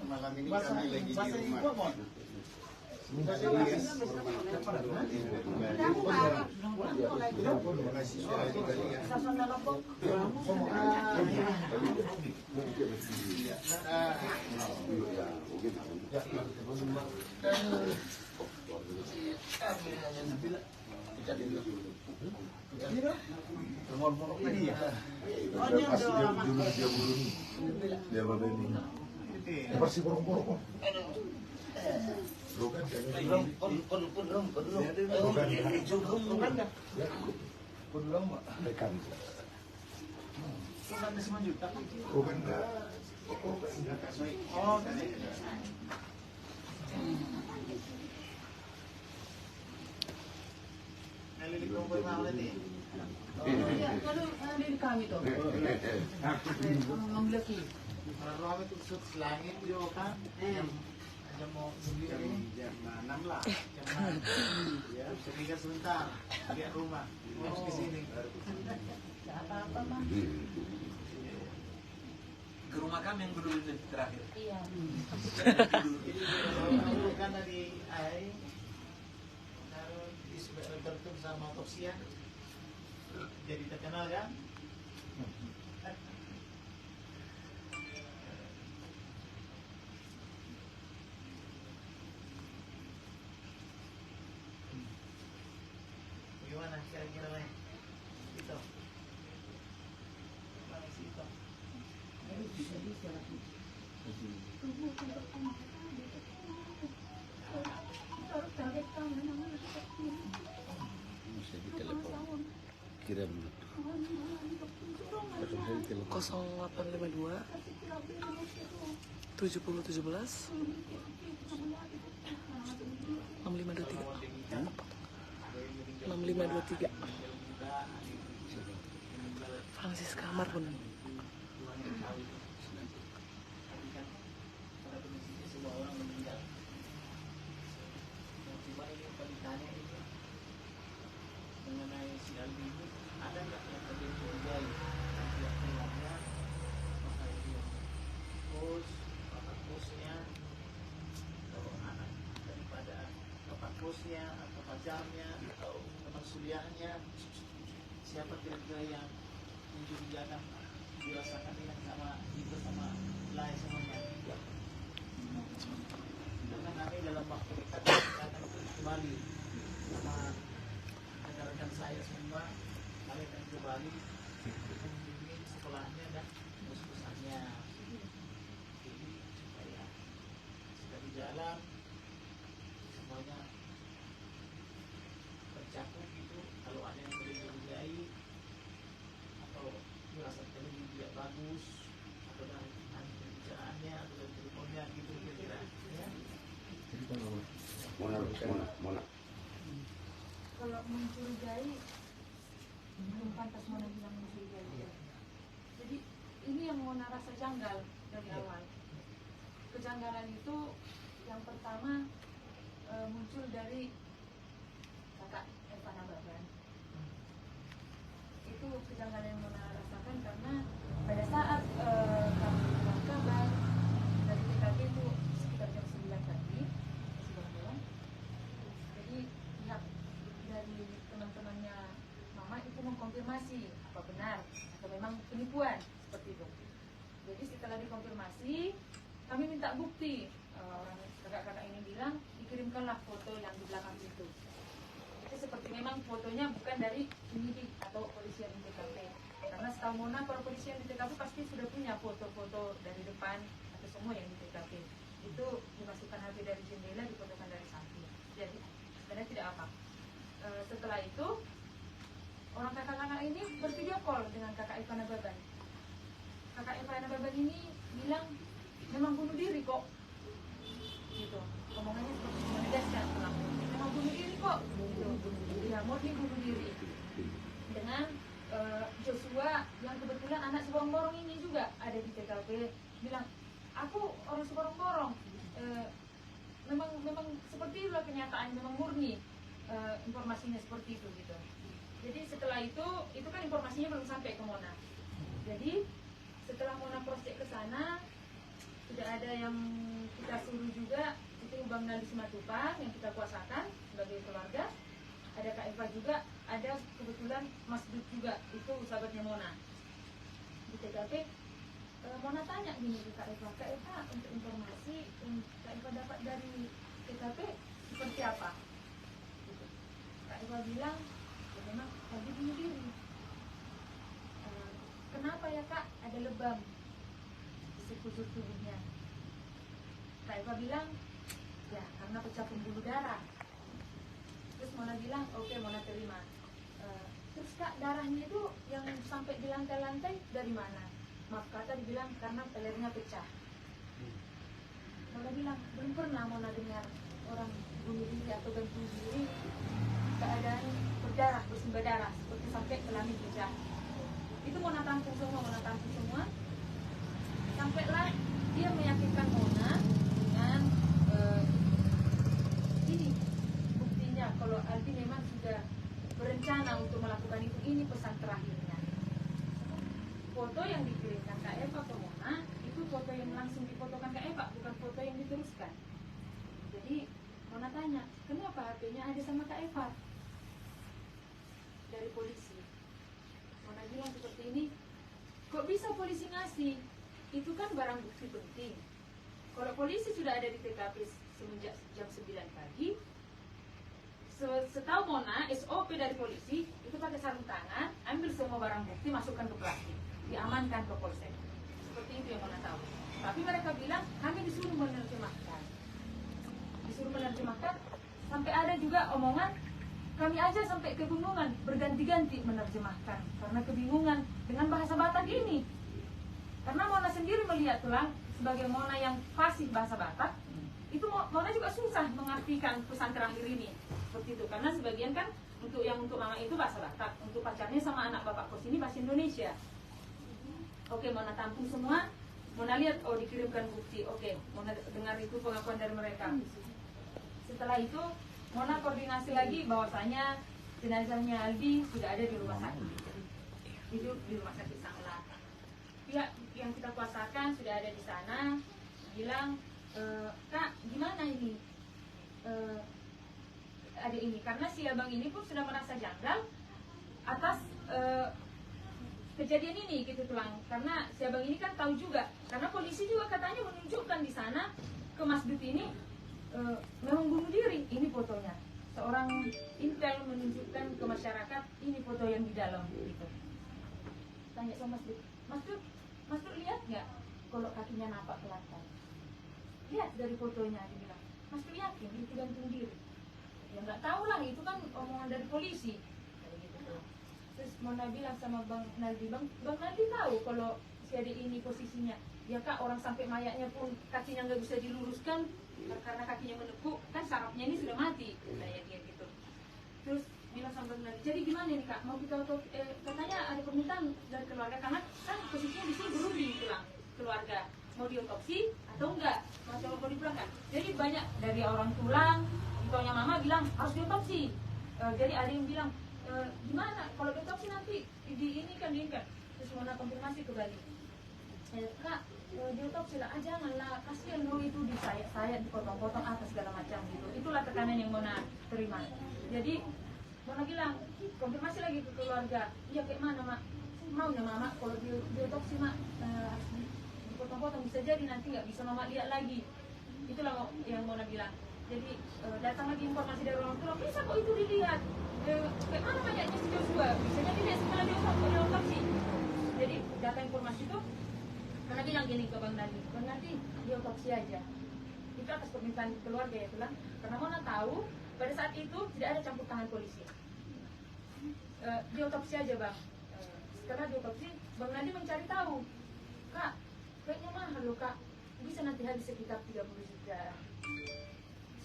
Malam ini kami lagi di rumah. Dari kami tuh. Ngomong lagi. Kalau kami tuh selangit juga kan. Jam mau 9 jam 6 lah. Jam 6. Ya, sedikit sebentar. Lihat rumah. Harus di sini. Apa-apa mah. Ke rumah kami yang dulu terakhir. Iya. Dulu kan dari air. Kalau bertemu sama otopsi ya. Jadi terkenal kan? Gimana kira-kira nih? Itu. Mana sih itu? Kirim 0852 7017 6523 6523 Francis Kamar pun. Mengenai si Aldi ini ada nggak yang terjadi curigai yang keluarnya maka itu kos bapak kosnya atau anak daripada bapak kosnya atau pacarnya atau teman kuliahnya, siapa kira-kira yang mencurigakan dirasakan yang sama itu sama lain semuanya. Karena kami dalam waktu dekat akan kembali sama rekan-rekan saya semua, kami akan ke Bali mengunjungi sekolahnya dan bus-busannya. Jadi supaya sudah di jalan semuanya tercakup gitu. Kalau ada yang mencurigai atau merasa teknologi tidak bagus atau dari pembicaraannya atau dari teleponnya gitu kira-kira ya. Mona. Kalau mencurigai, belum pantas Mona bilang mencurigai. Jadi ini yang Mona rasa janggal dari awal. Kejanggalan itu yang pertama muncul dari kakak Eva Nababan. Itu kejanggalan yang Mona rasakan karena pada saat kami mendengar kabar dari TKP itu sekitar jam 9 pagi, jadi pihak dari teman-temannya Mama itu mengkonfirmasi apa benar atau memang penipuan seperti itu. Jadi setelah dikonfirmasi, kami minta bukti. Orang kakak-kakak ini bilang dikirimkanlah foto yang di belakang itu. Itu seperti memang fotonya bukan dari penyidik atau polisi yang di TKP. Karena setahu Mona, kalau polisi yang di TKP pasti sudah punya foto-foto dari depan atau semua yang di TKP. Itu dimasukkan HP dari jendela, difotokan dari samping. Jadi sebenarnya tidak apa. Setelah itu orang kakak-kakak ini bervideo call dengan kakak Eva Nababan. Kakak Eva Nababan ini bilang memang bunuh diri kok, gitu. Omongannya seperti menegaskan pelaku, memang bunuh diri kok, gitu. Ya, murni bunuh diri. Dengan Joshua yang kebetulan anak Seborong-Borong ini juga ada di TKP, bilang aku orang Seborong-Borong. Memang seperti itulah kenyataan, memang murni informasinya seperti itu gitu. Jadi setelah itu kan informasinya belum sampai ke Mona. Jadi cross check ke sana, sudah ada yang kita suruh juga, itu Bang Naldi Simatupang yang kita kuasakan sebagai keluarga, ada Kak Eva juga, ada kebetulan Mas Dut juga, itu sahabatnya Mona di TKP. Mona tanya gini ke Kak Eva, untuk informasi yang Kak Eva dapat dari TKP seperti apa? Gitu. Kak Eva bilang, ya memang tadi bunuh diri. Kenapa ya Kak? Ada lebam di sekujur tubuhnya. Kak Eva bilang, ya karena pecah pembuluh darah. Terus Mona bilang, oke, Mona terima. Terus Kak, darahnya itu yang sampai di lantai-lantai dari mana? Maaf kata dibilang karena pelernya pecah. Mona bilang, belum pernah Mona dengar orang bunuh diri atau gantung diri keadaan berdarah, bersumber darah, seperti sampai kelamin pecah. Itu Mona tampung semua. Sampailah dia meyakinkan Mona dengan ini buktinya kalau Aldi memang sudah berencana untuk melakukan itu. Ini pesan terakhirnya. Foto yang dikirimkan Kak Eva ke Mona itu foto yang langsung difotokan Kak Eva, bukan foto yang diteruskan. Jadi Mona tanya, kenapa HP-nya ada sama Kak Eva dari polisi? Mona bilang seperti ini, kok bisa polisi ngasih? Itu kan barang bukti penting. Kalau polisi sudah ada di TKP semenjak jam 9 pagi, setahu Mona, SOP dari polisi itu pakai sarung tangan, ambil semua barang bukti, masukkan ke plastik, diamankan ke polsek. Seperti itu yang Mona tahu. Tapi mereka bilang kami disuruh menerjemahkan, sampai ada juga omongan kami aja sampai kebingungan, berganti-ganti menerjemahkan karena kebingungan dengan bahasa Batak ini. Karena Mona sendiri melihat tulang sebagai Mona yang fasih bahasa Batak, itu Mona juga susah mengartikan pesan terakhir ini. Seperti itu, karena sebagian kan untuk Mama itu bahasa Batak, untuk pacarnya sama anak bapak kos ini bahasa Indonesia. Oke, Mona tampung semua, Mona lihat, oh dikirimkan bukti, oke, Mona dengar itu pengakuan dari mereka. Setelah itu Mona koordinasi lagi bahwasanya jenazahnya Aldi sudah ada di rumah sakit. Itu di rumah sakit Sangla. Pihak yang kita kuasakan sudah ada di sana, bilang, Kak, gimana ini? Ada ini, karena si abang ini pun sudah merasa janggal atas kejadian ini gitu tulang. Karena si abang ini kan tahu juga, karena polisi juga katanya menunjukkan di sana ke Mas Dut ini memang bunuh diri. Ini fotonya, seorang intel menunjukkan ke masyarakat ini foto yang di dalam gitu. Tanya sama Mas Dut lihat nggak kalau kakinya napak ke lantai? Lihat dari fotonya, dia bilang, Mas Dut yakin itu gantung diri? Ya nggak tahu lah, itu kan omongan dari polisi kayak gitu tuh. Terus Mona bilang sama Bang Naldi, Bang Naldi tahu kalau si adik ini posisinya, ya Kak, orang sampai mayatnya pun kakinya nggak bisa diluruskan karena kakinya menekuk, kan sarafnya ini sudah mati, kayak gitu. Terus bilang sama Bang Naldi, jadi gimana nih Kak, mau kita katanya ada permintaan dari keluarga, karena kan posisinya di sini berunding tulang keluarga, mau diotopsi atau enggak, mau dipulangkan. Jadi banyak dari orang tulang, contohnya Mama bilang harus diotopsi. Jadi ada yang bilang gimana kalau diotopsi nanti diinikan. Terus Mona konfirmasi ke Bali, Kak, diotopsi lah, janganlah, kasihan dulu itu disayat-sayat, dipotong-potong atas segala macam gitu. Itulah tekanan yang Mona terima. Jadi Mona bilang, konfirmasi lagi ke keluarga, iya kayak mana Mak? Maunya Mama kalau diotopsi Mak harus dipotong-potong, bisa jadi nanti nggak bisa Mama lihat lagi. Itulah yang Mona bilang. Jadi datang lagi informasi dari orang tua, bisa kok itu dilihat, kayak mana mayatnya si Joshua, bisanya dilihat setelah diotopsi. Jadi data informasi itu karena bilang gini ke Bang Naldi diotopsi aja. Itu atas permintaan keluarga ya tulang, karena Mona tahu pada saat itu tidak ada campur tangan polisi. Diotopsi aja Bang. Setelah diotopsi, Bang Naldi mencari tahu, Kak, kayaknya mahal loh Kak, bisa nanti habis sekitar 30 juta.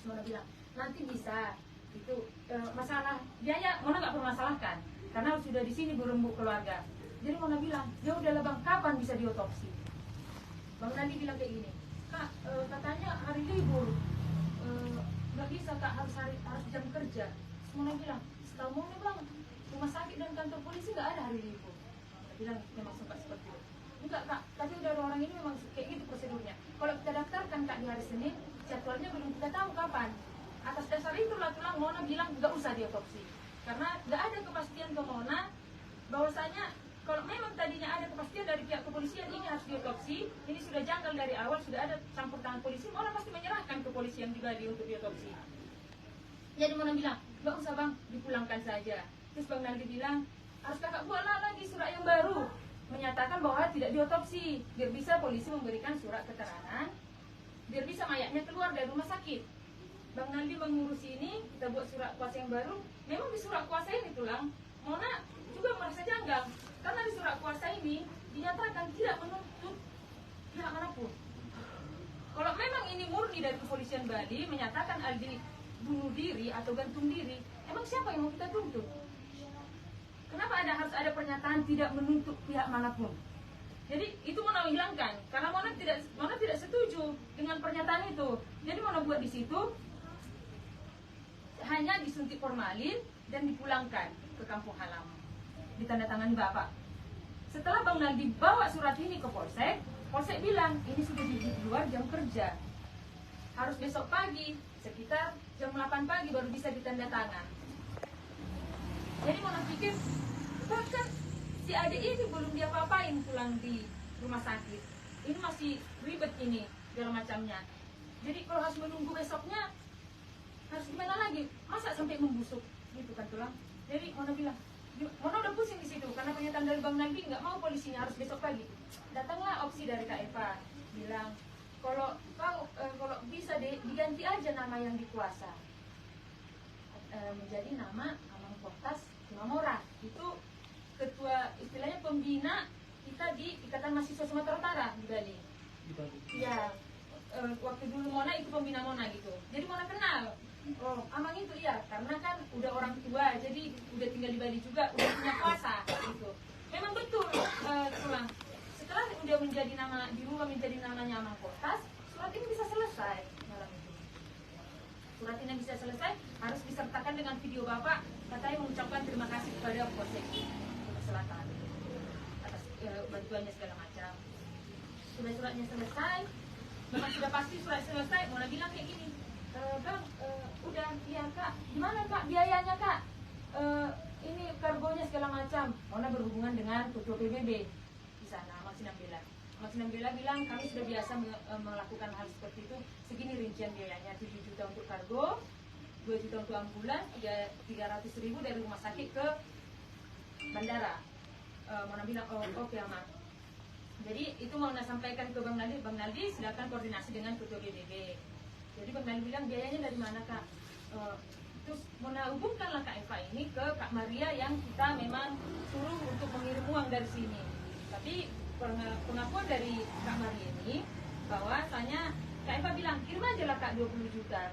Mona bilang, nanti bisa. Itu masalah biaya Mona nggak permasalahkan, karena sudah di sini berembuk keluarga. Jadi Mona bilang, ya udahlah Bang, kapan bisa diotopsi? Bang Naldi bilang kayak gini, Kak, katanya hari libur, nggak bisa Kak, harus jam kerja. Terus Mona bilang, setahu Mona Bang, rumah sakit dan kantor polisi nggak ada hari libur. Mona bilang memang sempat seperti itu. enggak kak, tapi udah ada orang ini memang kayak gitu prosedurnya. Kalau kita daftarkan kak di hari Senin, jadwalnya belum kita tahu kapan. Atas dasar itulah tulang Mona bilang nggak usah diotopsi, karena nggak ada kepastian ke Mona bahwasanya kalau memang tadinya ada kepastian dari pihak kepolisian ini harus diotopsi, ini sudah janggal dari awal, sudah ada campur tangan polisi, Mona pasti menyerahkan ke polisi yang di Bali untuk diotopsi. Jadi Mona bilang, nggak usah bang, dipulangkan saja. Terus Bang Naldi bilang, harus kakak buatlah lagi surat yang baru menyatakan bahwa tidak diotopsi, biar bisa polisi memberikan surat keterangan, biar bisa mayatnya keluar dari rumah sakit. Bang Naldi mengurusi ini, kita buat surat kuasa yang baru. Memang di surat kuasa ini tulang, Mona juga merasa janggal, karena di surat kuasa ini dinyatakan tidak menuntut pihak manapun. Kalau memang ini murni dari kepolisian Bali menyatakan Aldi bunuh diri atau gantung diri, emang siapa yang mau kita tuntut? Kenapa harus ada pernyataan tidak menuntut pihak manapun? Jadi itu Mona hilangkan, karena Mona tidak setuju dengan pernyataan itu. Jadi Mona buat di situ hanya disuntik formalin dan dipulangkan ke kampung halaman, ditandatangani bapak. Setelah Bang Naldi bawa surat ini ke Polsek, Polsek bilang ini sudah di luar jam kerja, harus besok pagi sekitar jam 8 pagi baru bisa ditandatangan. Jadi Mona pikir, bahkan si adik ini belum dia apa-apain pulang di rumah sakit, ini masih ribet ini segala macamnya. Jadi kalau harus menunggu besoknya, harus gimana lagi? Masa sampai membusuk gitu kan tulang? Jadi Mona bilang, Mona udah pusing di situ karena pernyataan dari Bang Naldi nggak mau polisinya harus besok pagi. Datanglah opsi dari Kak Eva, bilang kalau bisa diganti aja nama yang dikuasa, menjadi nama Amang Portas Timamora. Itu ketua, istilahnya pembina kita di Ikatan Mahasiswa Sumatera Utara di Bali. Ya, waktu dulu Mona itu pembina Mona gitu. Jadi Mona kenal. Oh, Amang itu iya, karena kan udah orang tua, jadi udah tinggal di Bali juga, udah punya kuasa gitu. Memang betul, tulang. Setelah udah menjadi nama, dirubah menjadi namanya Amang Portas, surat ini bisa selesai malam itu. Surat ini bisa selesai, harus disertakan dengan video bapak, katanya mengucapkan terima kasih kepada Polsek Selatan atas bantuannya segala macam. Suratnya selesai, memang sudah pasti surat selesai. Mona bilang kayak gini, Bang, udah, iya kak, gimana kak biayanya kak? Ini kargonya segala macam. Mona berhubungan dengan ketua PBB di sana, Mak Sinambela. Mak Sinambela bilang kami sudah biasa melakukan hal seperti itu. Segini rincian biayanya, 7 juta untuk kargo, 2 juta untuk ambulan, 300.000 dari rumah sakit ke bandara. Mona bilang, oh oke aman. Jadi itu mau sampaikan ke Bang Naldi silakan koordinasi dengan ketua PBB. Jadi Bang Naldi bilang biayanya dari mana kak? Terus Mona hubungkanlah Kak Eva ini ke Kak Maria yang kita memang suruh untuk mengirim uang dari sini. Tapi pengakuan dari Kak Maria ini bahwasanya Kak Eva bilang kirim aja lah kak 20 juta.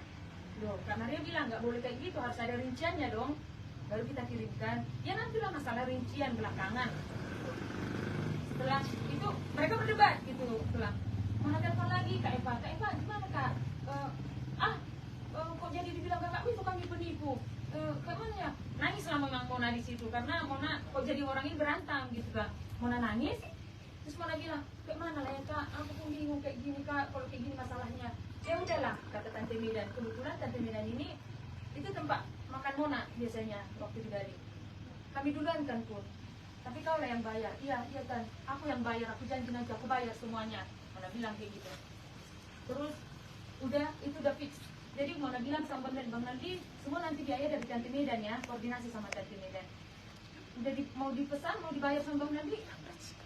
Loh, Kak Maria bilang nggak boleh kayak gitu, harus ada rinciannya dong. Baru kita kirimkan. Ya nantilah masalah rincian belakangan. Setelah itu mereka berdebat gitu. Setelah Mona telepon lagi Kak Eva gimana kak? Kok jadi dibilang kakak itu kami penipu? Kemana? Nangis lah memang Mona di situ karena Mona kok jadi orang ini berantem gitu kak. Mona nangis, terus Mona bilang, kayak mana lah ya kak? Aku pun bingung kayak gini kak, kalau kayak gini masalahnya. Ya udahlah, kata Tante Medan. Kebetulan Tante Medan ini itu tempat makan Mona biasanya waktu di Bali. Kami duluan kan pun. Tapi kau lah yang bayar. Iya kan. Aku yang bayar. Aku janji nanti aku bayar semuanya. Mona bilang kayak gitu. Terus udah itu udah fix. Jadi Mona bilang sama Bang Naldi, semua nanti biaya dari Tante Medan ya, koordinasi sama Tante Medan. Udah mau dipesan, mau dibayar sama Bang Naldi.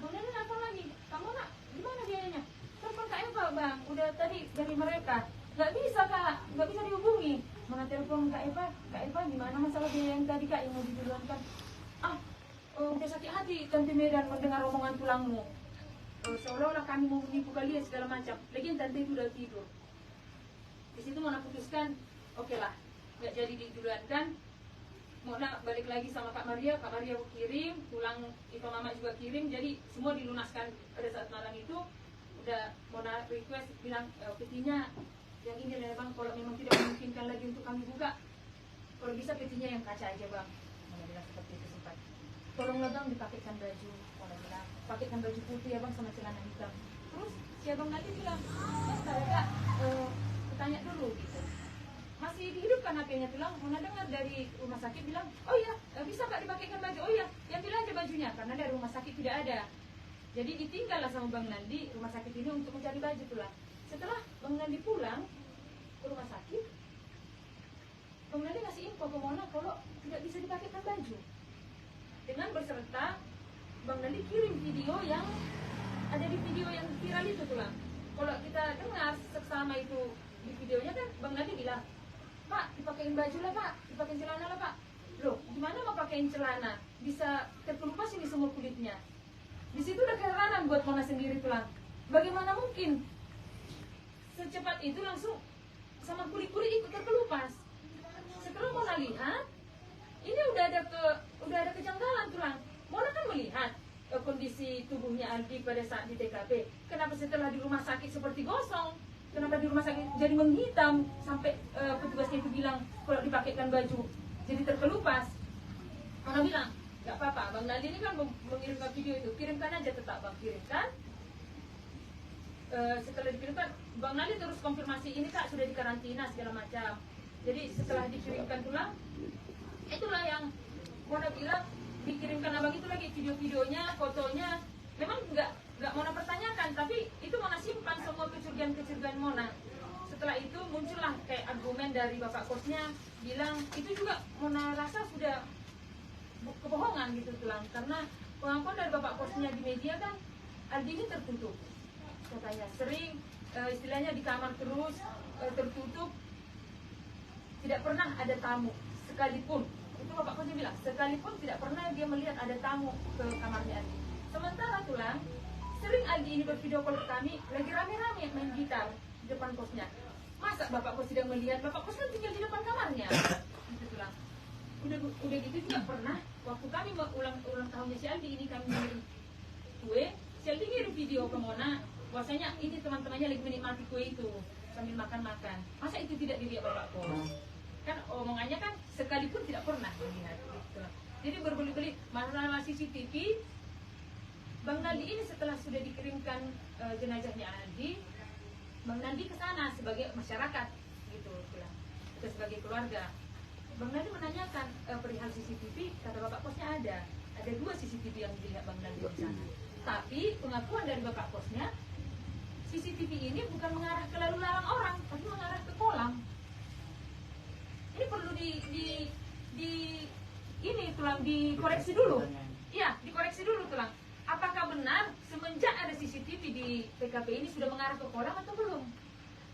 Bang Naldi apa lagi? Kamu nak gimana biayanya? Telepon Kak Eva bang, udah tadi dari mereka. Nggak bisa kak, nggak bisa dihubungi. Mana telepon Kak Eva gimana masalah biaya yang tadi kak yang mau diduluankan? Udah sakit hati Tante Medan mendengar omongan tulangmu. Seolah-olah kami mau menipu kalian segala macam. Lagian Tante itu udah tidur. Di situ Mona putuskan, oke lah, nggak jadi diduluankan. Mona balik lagi sama Kak Maria kirim, tulang Ipa Mama juga kirim, jadi semua dilunaskan pada saat malam itu. Udah Mona request bilang, petinya yang ini lah bang, kalau memang tidak memungkinkan lagi untuk kami buka, kalau bisa petinya yang kaca aja bang. Mona bilang seperti itu sempat. tolonglah bang dipakaikan baju, Mona bilang pakaikan baju putih ya bang sama celana hitam. Terus si abang nanti bilang, kak, tanya dulu gitu, masih dihidupkan HP-nya, bilang Mona dengar dari rumah sakit bilang, oh iya bisa kak dipakaikan baju, oh iya ambil aja bajunya, karena dari rumah sakit tidak ada. Jadi ditinggallah sama Bang Nandi rumah sakit ini untuk mencari baju pulang. Setelah Bang Nandi pulang ke rumah sakit, Bang Nandi ngasih info ke Mona kalau tidak bisa dipakaikan baju. Dengan berserta Bang Nandi kirim video yang ada di video yang viral itu pulang. Kalau kita dengar seksama itu di videonya kan Bang Nandi bilang, Pak dipakein baju lah Pak, dipakein celana lah Pak. Loh gimana mau pakein celana? Bisa terkelupas ini semua kulitnya. Di situ udah keheranan buat Mona sendiri pulang. Bagaimana mungkin secepat itu langsung sama kulit-kulit ikut terkelupas? Setelah Mona lihat, ini udah ada kejanggalan tulang. Mona kan melihat kondisi tubuhnya Aldi pada saat di TKP. Kenapa setelah di rumah sakit seperti gosong? Kenapa di rumah sakit jadi menghitam sampai petugasnya itu bilang kalau dipakaikan baju jadi terkelupas? Mona bilang, gak apa-apa, Bang Nandi ini kan mengirimkan video itu, kirimkan aja tetap Bang, kirimkan. Setelah dikirimkan, Bang Nandi terus konfirmasi, ini Kak sudah dikarantina segala macam. Jadi setelah dikirimkan pulang, itulah yang Mona bilang, dikirimkan abang itu lagi video-videonya, fotonya. Memang nggak Mona pertanyakan, tapi itu Mona simpan semua kecurigaan-kecurigaan Mona. Setelah itu muncullah kayak argumen dari bapak kosnya, bilang itu juga Mona rasa sudah kebohongan gitu tulang, karena pengakuan dari bapak kosnya di media kan Aldi ini tertutup katanya, sering istilahnya di kamar terus, tertutup, tidak pernah ada tamu sekalipun. Itu bapak kosnya bilang sekalipun tidak pernah dia melihat ada tamu ke kamarnya Aldi. Sementara tulang sering Aldi ini bervideo call ke kami lagi rame-rame main gitar di depan kosnya. Masa bapak kos tidak melihat? Bapak kos kan tinggal di depan kamarnya gitu tulang. Udah gitu juga pernah waktu kami ulang tahunnya si Aldi ini, kami ngirim kue, si Aldi ngirim video ke Mona bahwasanya ini teman-temannya lagi menikmati kue itu sambil makan-makan. Masa itu tidak dilihat bapak kos? Kan omongannya kan sekalipun tidak pernah melihat gitu. Jadi berbeli-beli masalah CCTV. Bang Nandi ini setelah sudah dikirimkan jenazahnya Aldi, Bang Nandi ke sana sebagai masyarakat gitu pulang, kita sebagai keluarga. Bang Nandi menanyakan perihal CCTV, kata bapak kosnya ada 2 CCTV yang dilihat Bang Nandi di sana. Tapi pengakuan dari bapak kosnya, CCTV ini bukan mengarah ke lalu lalang orang, tapi mengarah ke kolam. Ini perlu ini tulang dikoreksi dulu. Iya, dikoreksi dulu tulang. Apakah benar semenjak ada CCTV di TKP ini sudah mengarah ke kolam atau belum?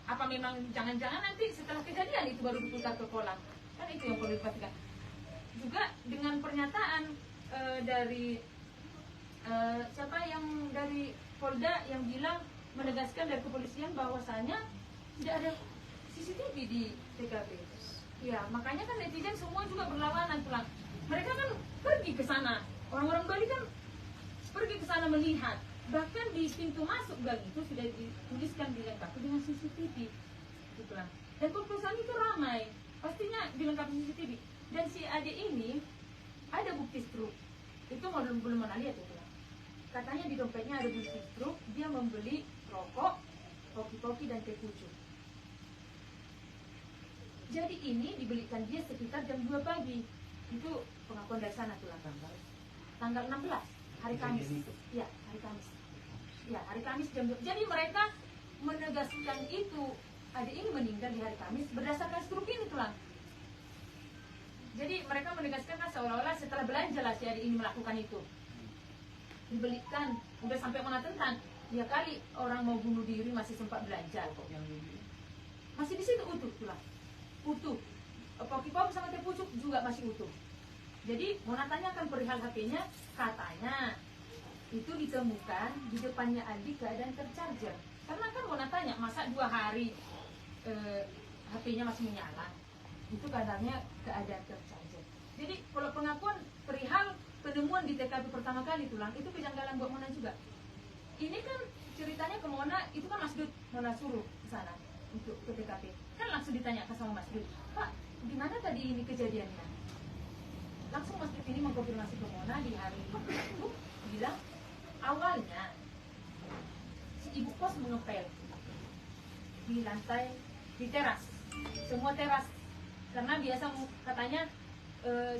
Apa memang jangan-jangan nanti setelah kejadian itu baru diputar ke kolam? Kan itu yang perlu dipastikan. Juga dengan pernyataan dari siapa yang dari Polda yang bilang menegaskan dari kepolisian bahwasanya tidak ada CCTV di TKP. Ya, makanya kan netizen semua juga berlawanan pulang. Mereka kan pergi ke sana. Orang-orang Bali kan pergi ke sana melihat. Bahkan di pintu masuk gang itu sudah dituliskan dilengkapi dengan CCTV. Gitu lah. Dan perusahaan itu ramai. Pastinya dilengkapi CCTV. Dan si adik ini ada bukti struk. Itu belum mana lihat itu. Katanya di dompetnya ada bukti struk. Dia membeli rokok, kopi-kopi dan teh pucuk. Jadi ini dibelikan dia sekitar jam 2 pagi. Itu pengakuan dari sana tuh tanggal 16 hari Kamis. Ya, hari Kamis. Ya, hari Kamis jam 2. Jadi mereka menegaskan itu adik ini meninggal di hari Kamis berdasarkan struk ini tulang. Jadi mereka menegaskan seolah-olah setelah belanja lah si adik ini melakukan itu. Dibelikan, udah sampai mana tentang ya kali orang mau bunuh diri masih sempat belanja kok. Masih di situ utuh tulang. Utuh. Kopi-kopi sama teh pucuk juga masih utuh. Jadi mau tanyakan perihal HP-nya, katanya itu ditemukan di depannya Aldi keadaan tercharger. Karena kan mau tanya masa 2 hari HP-nya masih menyala. Itu katanya keadaan tercharger. Jadi kalau pengakuan perihal penemuan di TKP pertama kali tulang itu kejanggalan buat Mona juga. Ini kan ceritanya ke Mona, itu kan Mas Dut Mona suruh ke sana untuk ke TKP. Kan langsung ditanyakan sama Mas Dut, Pak, gimana tadi ini kejadiannya? langsung Mas Titi ini mengkonfirmasi ke Mona di hari itu bilang awalnya si ibu kos mengepel di lantai, di teras, semua teras, karena biasa katanya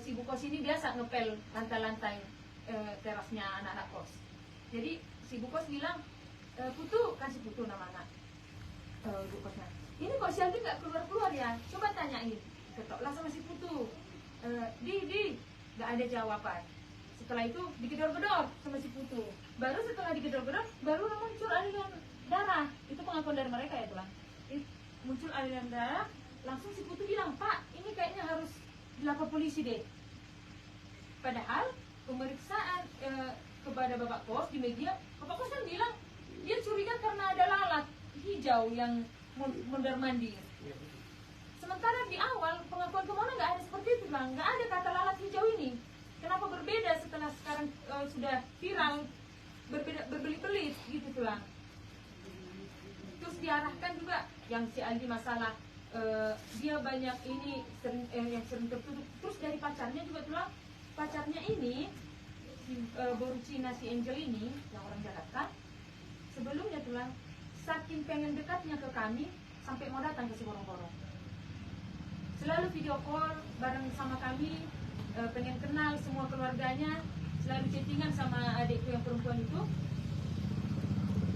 si ibu kos ini biasa ngepel lantai-lantai terasnya anak-anak kos. Jadi si ibu kos bilang, Putu, kan si Putu nama anak ibu kosnya, ini kok si Aldi nggak keluar-keluar ya, coba tanyain. Ketoklah sama si Putu, di nggak ada jawaban. Setelah itu digedor-gedor sama si Putu, baru setelah digedor-gedor baru muncul aliran darah. Itu pengakuan dari mereka ya tuan, muncul aliran darah. Langsung si Putu bilang, Pak, ini kayaknya harus dilapor polisi deh. Padahal pemeriksaan kepada bapak kos di media, bapak kos kan bilang dia curiga karena ada lalat hijau yang mondar-mandir. Sementara di awal pengakuan ke Mona nggak ada seperti itu bang, nggak ada kata lalat hijau ini. Kenapa berbeda setelah sekarang sudah viral, berbelit-belit gitu tulang. Terus diarahkan juga yang si Aldi masalah dia banyak ini yang sering tertutup. Terus dari pacarnya juga tulang, pacarnya ini Borucina si Angel ini yang orang Jakarta, sebelumnya tulang saking pengen dekatnya ke kami sampai mau datang ke si Borong-Borong. Selalu video call bareng sama kami, pengen kenal semua keluarganya, selalu chattingan sama adikku yang perempuan itu.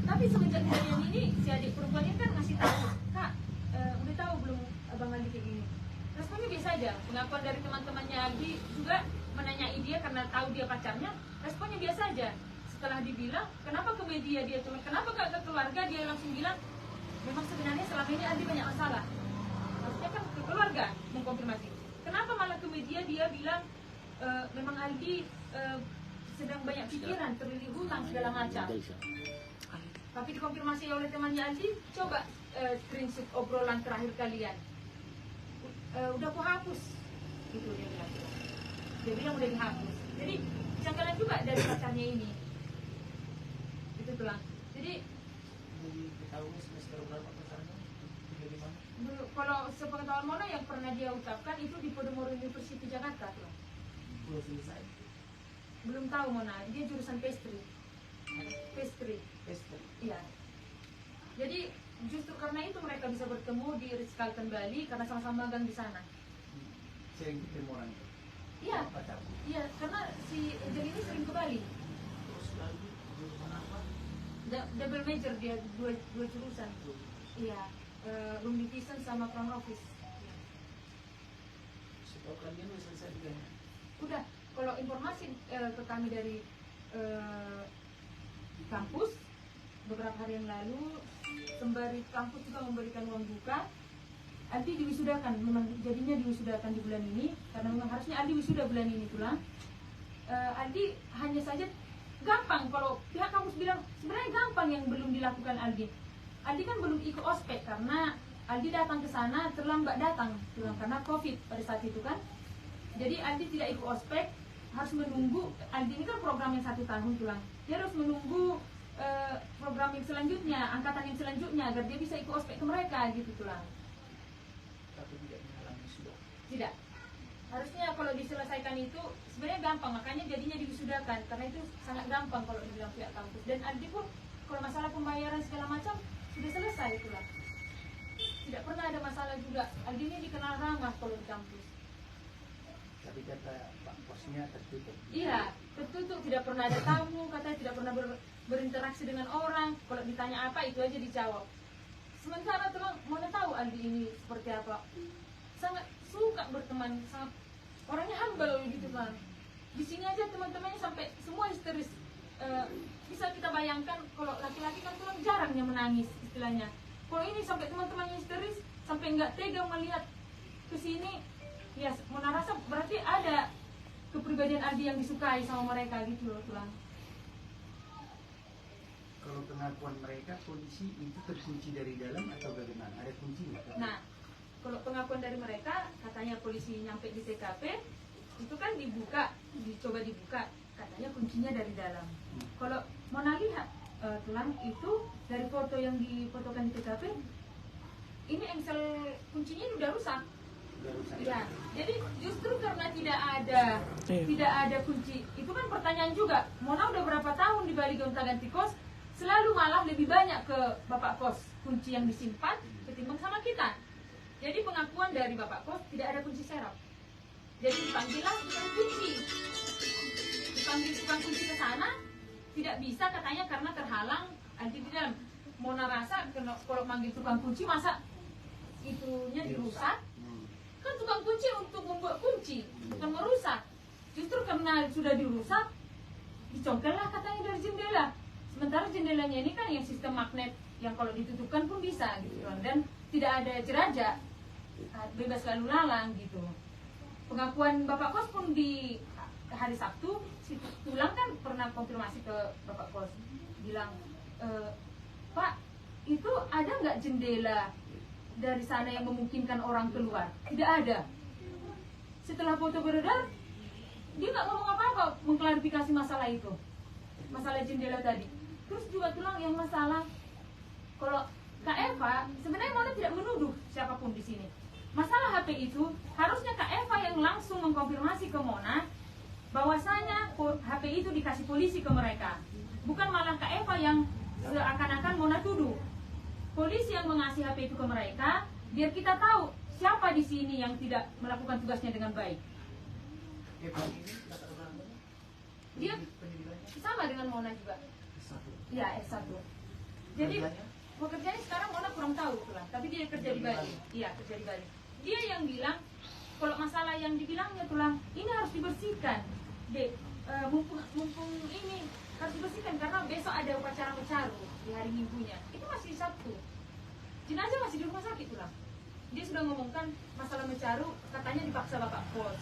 Tapi semenjak kejadian ini, si adik perempuan ini kan ngasih tahu, Kak, udah tahu belum Abang Aldi kayak gini? Responnya biasa aja. Pengakuan dari teman-temannya Aldi juga menanyai dia karena tahu dia pacarnya, responnya biasa aja. Setelah dibilang, kenapa ke media dia cuma, kenapa gak ke keluarga, dia langsung bilang, memang sebenarnya selama ini Aldi banyak masalah. Maksudnya kan ke keluarga mengkonfirmasi. Kenapa malah ke media dia bilang, memang Aldi sedang banyak pikiran, terlilit hutang segala macam. Tapi dikonfirmasi oleh temannya Aldi, coba screenshot obrolan terakhir kalian. Udah aku hapus, gitu dia bilang. Dia bilang udah dihapus. Jadi jangkalan juga dari pacarnya ini. Itu tulang. Jadi diketahui semester berapa pacarnya? Dari mana? kalau sepengetahuan Mona yang pernah dia ucapkan itu di Podomoro University Jakarta tuh. Belum selesai. Belum tahu Mona, dia jurusan pastry. Pastry. Iya. Jadi justru karena itu mereka bisa bertemu di Ritz-Carlton Bali karena sama-sama magang di sana. Sering ketemu orang itu. Iya. Pacar. Iya, karena si Angel ini sering ke Bali. Terus lagi jurusan apa? Double major dia dua jurusan. Iya, room division sama front office. Setahu kalian udah selesai juga ya? Udah, kalau informasi ke kami dari kampus beberapa hari yang lalu, sembari kampus juga memberikan uang buka. Aldi diwisudakan, memang jadinya diwisudakan di bulan ini karena memang harusnya Aldi wisuda bulan ini pulang. Aldi hanya saja gampang kalau pihak kampus bilang sebenarnya gampang yang belum dilakukan Aldi. Aldi kan belum ikut ospek karena Aldi datang ke sana terlambat datang pulang karena COVID pada saat itu kan. Jadi Aldi tidak ikut ospek, harus menunggu. Aldi ini kan program yang 1 tahun pulang. Dia harus menunggu program yang selanjutnya, angkatan yang selanjutnya agar dia bisa ikut ospek ke mereka gitu pulang. Tapi tidak mengalami sudah. Tidak. Harusnya kalau diselesaikan itu sebenarnya gampang, makanya jadinya diwisudakan karena itu sangat gampang kalau dibilang pihak kampus. Dan Aldi pun kalau masalah pembayaran segala macam sudah selesai itulah. Tidak pernah ada masalah juga. Aldi ini dikenal ramah kalau di kampus. Tapi kata Pak Posnya tertutup. Iya, tertutup, tidak pernah ada tamu, katanya tidak pernah berinteraksi dengan orang. Kalau ditanya apa itu aja dijawab. Sementara teman mana tahu Aldi ini seperti apa. Sangat suka berteman, sangat orangnya humble gitu kan. Di sini aja teman-temannya sampai semua histeris. Bisa kita bayangkan kalau laki-laki kan tuh jarang yang menangis istilahnya. Kalau ini sampai teman-temannya histeris, sampai nggak tega melihat ke sini. Ya, Mona rasa berarti ada kepribadian Aldi yang disukai sama mereka gitu loh tulang. Kalau pengakuan mereka polisi itu terkunci dari dalam atau bagaimana? Ada kuncinya? Nah, kalau pengakuan dari mereka katanya polisi nyampe di TKP itu kan dicoba dibuka, katanya kuncinya dari dalam. Kalau Mona lihat tulang itu dari foto yang difotokan di TKP, ini engsel kuncinya udah rusak. Ya, jadi justru karena tidak ada kunci. Itu kan pertanyaan juga. Mona udah berapa tahun di Bali gonta-ganti kos, selalu malah lebih banyak ke bapak kos kunci yang disimpan ketimbang sama kita. Jadi pengakuan dari bapak kos tidak ada kunci serap. Jadi dipanggillah tukang kunci. Dipanggil tukang kunci ke sana, tidak bisa katanya karena terhalang anti di dalam. Mona rasa kalau manggil tukang kunci masa itunya dirusak? Kan tukang kunci untuk membuat kunci, bukan merusak. Justru karena sudah dirusak, dicongkellah katanya dari jendela. Sementara jendelanya ini kan yang sistem magnet yang kalau ditutupkan pun bisa gitu kan, dan tidak ada jerajak, bebas lalu lalang gitu. Pengakuan bapak kos pun di hari Sabtu, si Tulang kan pernah konfirmasi ke bapak kos, bilang, Pak, itu ada nggak jendela dari sana yang memungkinkan orang keluar? Tidak ada. Setelah foto beredar, dia nggak ngomong apa-apa mengklarifikasi masalah itu, masalah jendela tadi. Terus juga Tulang yang masalah, kalau Kak Eva sebenarnya Mona tidak menuduh siapapun di sini. Masalah HP itu harusnya Kak Eva yang langsung mengkonfirmasi ke Mona bahwasanya HP itu dikasih polisi ke mereka, bukan malah Kak Eva yang seakan-akan Mona tuduh. Polisi yang mengasih HP itu ke mereka, biar kita tahu siapa di sini yang tidak melakukan tugasnya dengan baik. Dia sama dengan Mona juga. Ya, S1. Jadi pekerjaannya sekarang Mona kurang tahu lah, tapi dia kerja di Bali. Iya, kerja di Bali. Dia yang bilang kalau masalah yang dibilangnya Tulang, ini harus dibersihkan. Dek, mumpung ini harus dibersihkan karena besok ada upacara Mecaru di hari Minggunya. Itu masih Sabtu. Jenazah masih di rumah sakit Tulang. Dia sudah ngomongkan masalah Mecaru, katanya dipaksa bapak kos.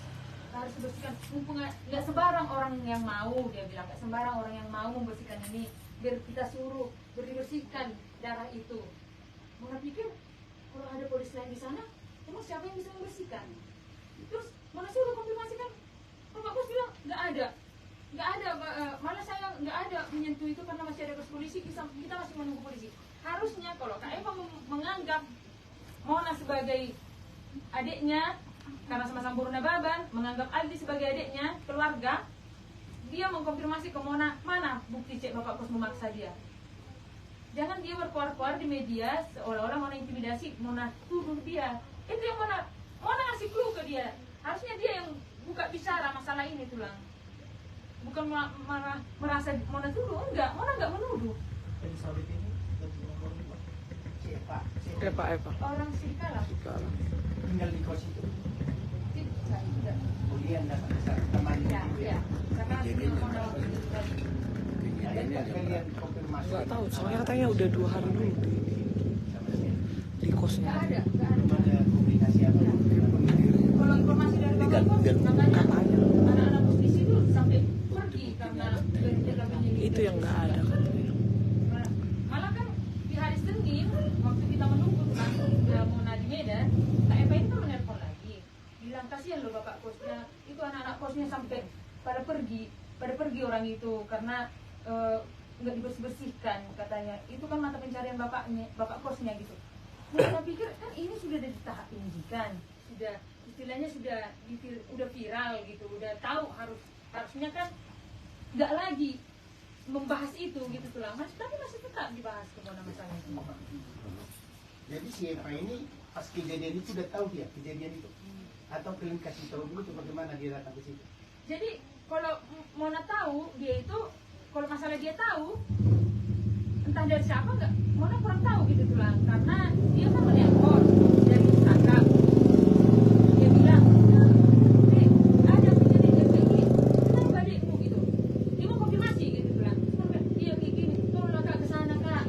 Harus dibersihkan. Mumpung nggak sembarang orang yang mau, dia bilang nggak sembarang orang yang mau membersihkan ini. Biar kita suruh dibersihkan darah itu. Mona pikir kalau ada polisi lain di sana, emang siapa yang bisa membersihkan? Terus Mona suruh konfirmasikan, bapak kos bilang nggak ada. Nggak ada, malah saya nggak ada menyentuh itu karena masih ada polisi, kita masih menunggu polisi. Harusnya kalau Kak Eva menganggap Mona sebagai adiknya, karena sama-sama Buruna Baban, menganggap Aldi sebagai adiknya, keluarga, dia mengkonfirmasi ke Mona, mana bukti cek bapak kos memaksa dia. Jangan dia berkuar-kuar di media seolah-olah Mona intimidasi, Mona tuduh dia. Itu yang Mona ngasih clue ke dia. Harusnya dia yang buka bicara masalah ini Tulang. Bukan merasa Mona tuduh, enggak, Mona enggak menuduh. Elizabeth ini lebih nomor 2. Eva. Orang Sirkala. Tinggal di kos itu. Tidak. Kemudian datang ke temannya. Ya. Karena Kejadiannya Mona Kalian konfirmasi. Nggak tahu, soalnya katanya udah 2 hari dulu di kosnya. nggak ada. Belum ada komunikasi apa. Kalau informasi dari bapak kos, makanya Katanya. anak-anak musisi itu sampai pergi karena Itu yang nggak ada katanya. Malah kan di hari Senin waktu kita menunggu kan udah Mona di Medan, Kak Eva itu menelpon lagi, bilang kasihan loh bapak kosnya, itu anak-anak kosnya sampai pada pergi orang itu karena nggak dibersihkan katanya. Itu kan mata pencarian bapak kosnya gitu. Saya pikir kan ini sudah di tahap penyidikan, sudah istilahnya udah viral gitu, udah tahu harusnya kan nggak lagi membahas itu gitu Tulang, tapi masih tetap dibahas kemana masalah itu. Jadi si Eva ini pas kejadian itu udah tahu dia kejadian itu, atau kalian kasih tahu dulu bagaimana dia datang ke situ? Jadi kalau Mona tahu dia itu, kalau masalah dia tahu entah dari siapa nggak, Mona kurang tahu gitu Tulang, karena dia kan menelpon dari kakak, dia bilang ada kejadian kayak gini, kenapa adikmu gitu, dia mau konfirmasi gitu Tulang. Iya kayak gini, tolonglah kak kesana kak,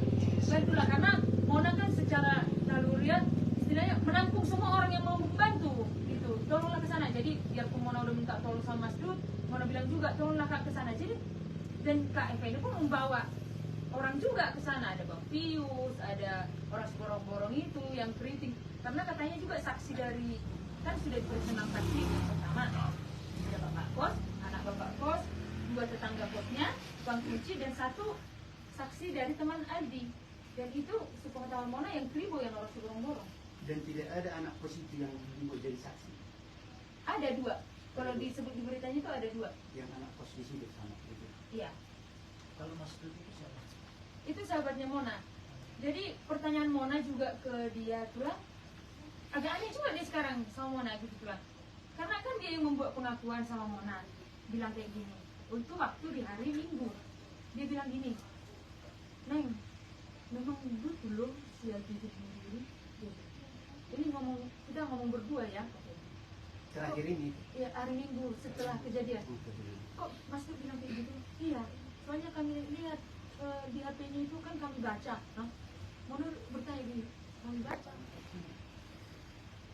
bantulah, karena Mona kan secara naluriah istilahnya menampung semua orang yang mau membantu gitu, tolonglah kesana. Jadi biarpun Mona udah minta tolong sama Mas Dut, Mona bilang juga tolonglah kak kesana. Jadi dan Kak Eva ini pun membawa orang juga ke sana, ada Bang Pius, ada orang seborong-borong itu yang keriting, karena katanya juga saksi dari, kan sudah diperkenalkan saksi yang pertama ada bapak kos, anak bapak kos, 2 tetangga kosnya, Bang Kunci, dan 1 saksi dari teman Aldi. Dan itu sepengetahuan Mona yang kribo yang orang seborong-borong. dan tidak ada anak kos itu yang dibuat jadi saksi. Ada 2. Kalau disebut di beritanya itu ada 2. Yang anak kos di sini sama gitu. Iya. Kalau Mas Dut itu siapa? Itu sahabatnya Mona. Jadi pertanyaan Mona juga ke dia tulang agak aneh juga nih sekarang sama Mona gitu tulang. Karena kan dia yang membuat pengakuan sama Mona, bilang kayak gini. Untuk waktu di hari Minggu, dia bilang gini, Neng, memang betul loh si Aldi itu sendiri. Ini kita ngomong berdua ya. Terakhir ini. Ya hari Minggu setelah kejadian. Kok Mas tuh bilang kayak gitu? Iya, soalnya kami lihat di HP-nya itu kan kami baca. Mona bertanya gini, kami baca.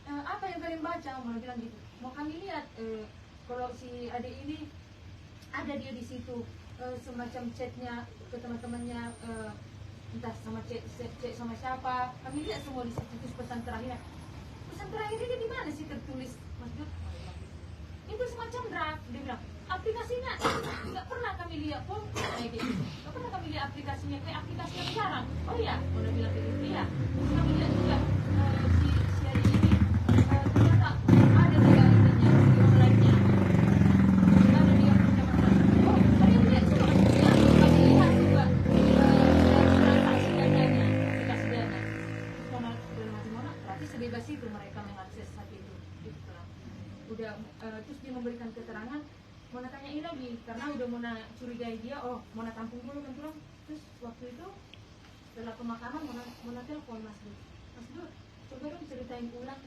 Apa yang kalian baca? Mona bilang gitu. Mau kami lihat kalau si adik ini ada dia di situ semacam chatnya ke teman-temannya, entah sama chat sama siapa. Kami lihat semua di situs pesan terakhir. Pesan terakhirnya di mana sih tertulis Mas Dut? Itu semacam draft. Dia bilang aplikasinya nggak pernah kami lihat pun kayak gitu. Nggak pernah kami lihat aplikasinya kayak aplikasi yang sekarang. Oh iya, udah bilang kayak gitu ya. Terus kami lihat juga si hari ini ternyata ada dia ininya di online-nya. Ada dia oh kalian lihat juga ya. Kami lihat juga transaksi dananya, aplikasi dana. Mona berarti sebebas itu mereka mengakses saat itu. Gitu lah. Udah terus dia memberikan keterangan. Mona tanyain lagi karena udah Mona curigai dia. Oh Mona tampung dulu kan tulang. Terus waktu itu setelah pemakaman Mona telepon Mas Dut. Mas Dut, coba dong ceritain ulang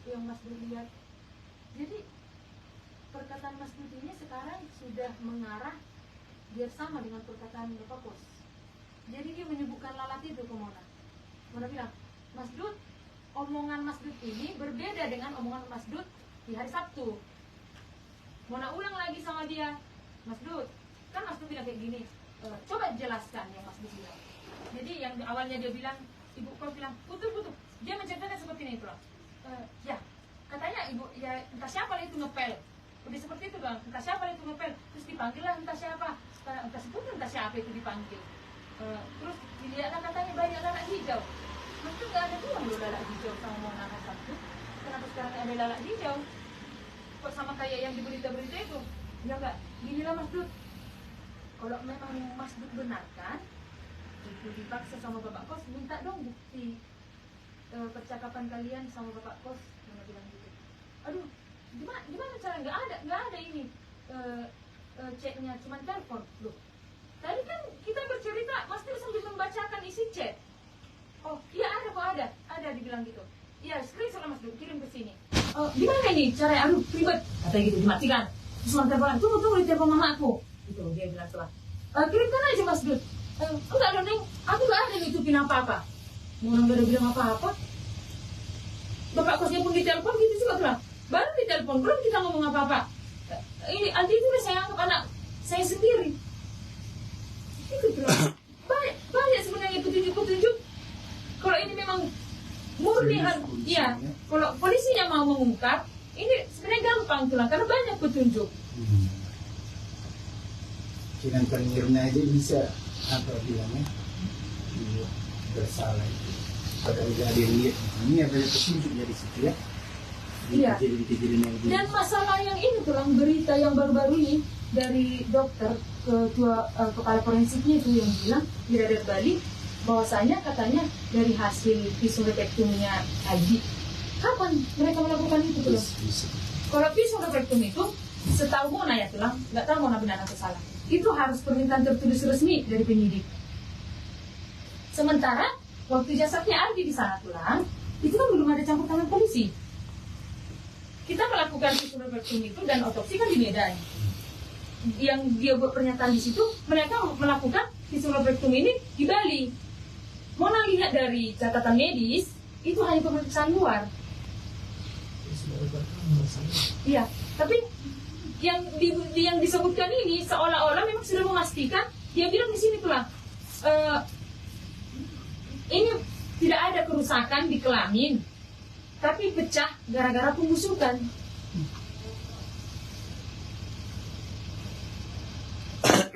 yang Mas Dut lihat. Jadi perkataan Mas Dut ini sekarang sudah mengarah biar sama dengan perkataan Bapak Kos. Jadi dia menyebutkan lalat itu ke Mona. Mona bilang, Mas Dut, omongan Mas Dut ini berbeda dengan omongan Mas Dut di hari Sabtu. Mona ulang lagi sama dia, Mas Dut, kan Mas Dut bilang kayak gini, coba jelaskan yang Mas Dut bilang. Jadi yang awalnya dia bilang, ibu kau bilang putus, dia menceritakan seperti ini tuh. Ya, katanya ibu, ya entah siapa itu ngepel, udah seperti itu bang, entah siapa itu ngepel, terus dipanggil lah entah siapa, entah siapa itu dipanggil. Terus dilihatlah katanya banyak lalat hijau. Mas Dut nggak ada bilang loh lalat hijau sama Mona hari Sabtu. Kenapa sekarang ada lalat hijau? Kok sama kayak yang di berita-berita itu? Ya enggak, ginilah Mas Dut. Kalau memang Mas Dut benarkan, itu dipaksa sama Bapak Kos, minta dong bukti percakapan kalian sama Bapak Kos. Mana bilang gitu. Aduh, gimana cara? Nggak ada ini chatnya, cuma telepon. Loh, tadi kan kita bercerita, Mas Dut sambil membacakan isi chat. Oh, iya ada dibilang gitu. Iya, screenshot Mas Dut, kirim ke sini. Oh, gimana ini cara? Aduh, ribet. Kata gitu, dimatikan. Terus Mas telepon, tunggu di telepon mama aku. Gitu, dia bilang setelah. Kirimkan aja Mas Dut. Enggak dong, Neng. Aku nggak ada ngitupin apa-apa. Orang nggak ada bilang apa-apa. Bapak Kosnya pun ditelepon gitu juga bilang. Baru ditelepon, belum kita ngomong apa-apa. Ini Aldi itu udah saya anggap anak saya sendiri. Itu bilang. Banyak sebenarnya petunjuk-petunjuk. Kalau ini memang murni iya, kalau polisinya mau mengungkap, ini sebenarnya gampang tuh lah, karena banyak petunjuk. Sidang penyirnya aja bisa apa bilangnya bersalah itu. Padahal udah ada yang lihat ini ada petunjuk dari situ ya. Iya. Kejadian yang Dan masalah yang ini tuh lah, berita yang baru-baru ini dari dokter ketua kepala forensiknya itu yang bilang di Radar Bali bahwasanya katanya dari hasil visurektominya Aldi. Kapan mereka melakukan itu tuh? Kalau visurektomi itu setahu Mona ya tulang, nggak tahu Mona benar atau salah. Itu harus permintaan tertulis resmi dari penyidik. Sementara waktu jasadnya Aldi di sana tulang, itu kan belum ada campur tangan polisi. Kita melakukan visurektomi itu dan otopsi kan di Medan. Yang dia buat pernyataan di situ, mereka melakukan visurektomi ini di Bali. Mona lihat dari catatan medis, itu hanya pemeriksaan luar. Iya, tapi yang disebutkan ini seolah-olah memang sudah memastikan. Dia bilang di sini pula, ini tidak ada kerusakan di kelamin, tapi pecah gara-gara pembusukan.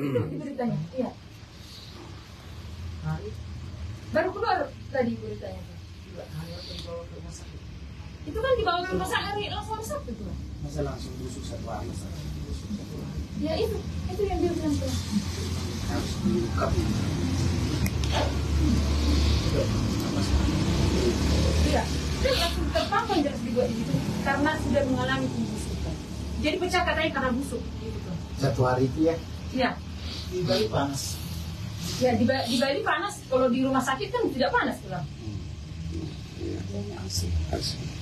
Itu di beritanya, iya. Baru keluar tadi beritanya. sakit. Itu kan dibawa ke rumah sakit langsung Sabtu tuh. Masa langsung busuk 1 hari. Ya itu yang dia bilang tuh. Harus diungkap. Iya, dan langsung terpampang harus dibuat di situ karena sudah mengalami pembusukan. Jadi pecah katanya karena busuk. Gitu tuh. 1 hari itu ya. Iya. Di Bali panas. Ya di Bali panas, kalau di rumah sakit kan tidak panas tuh.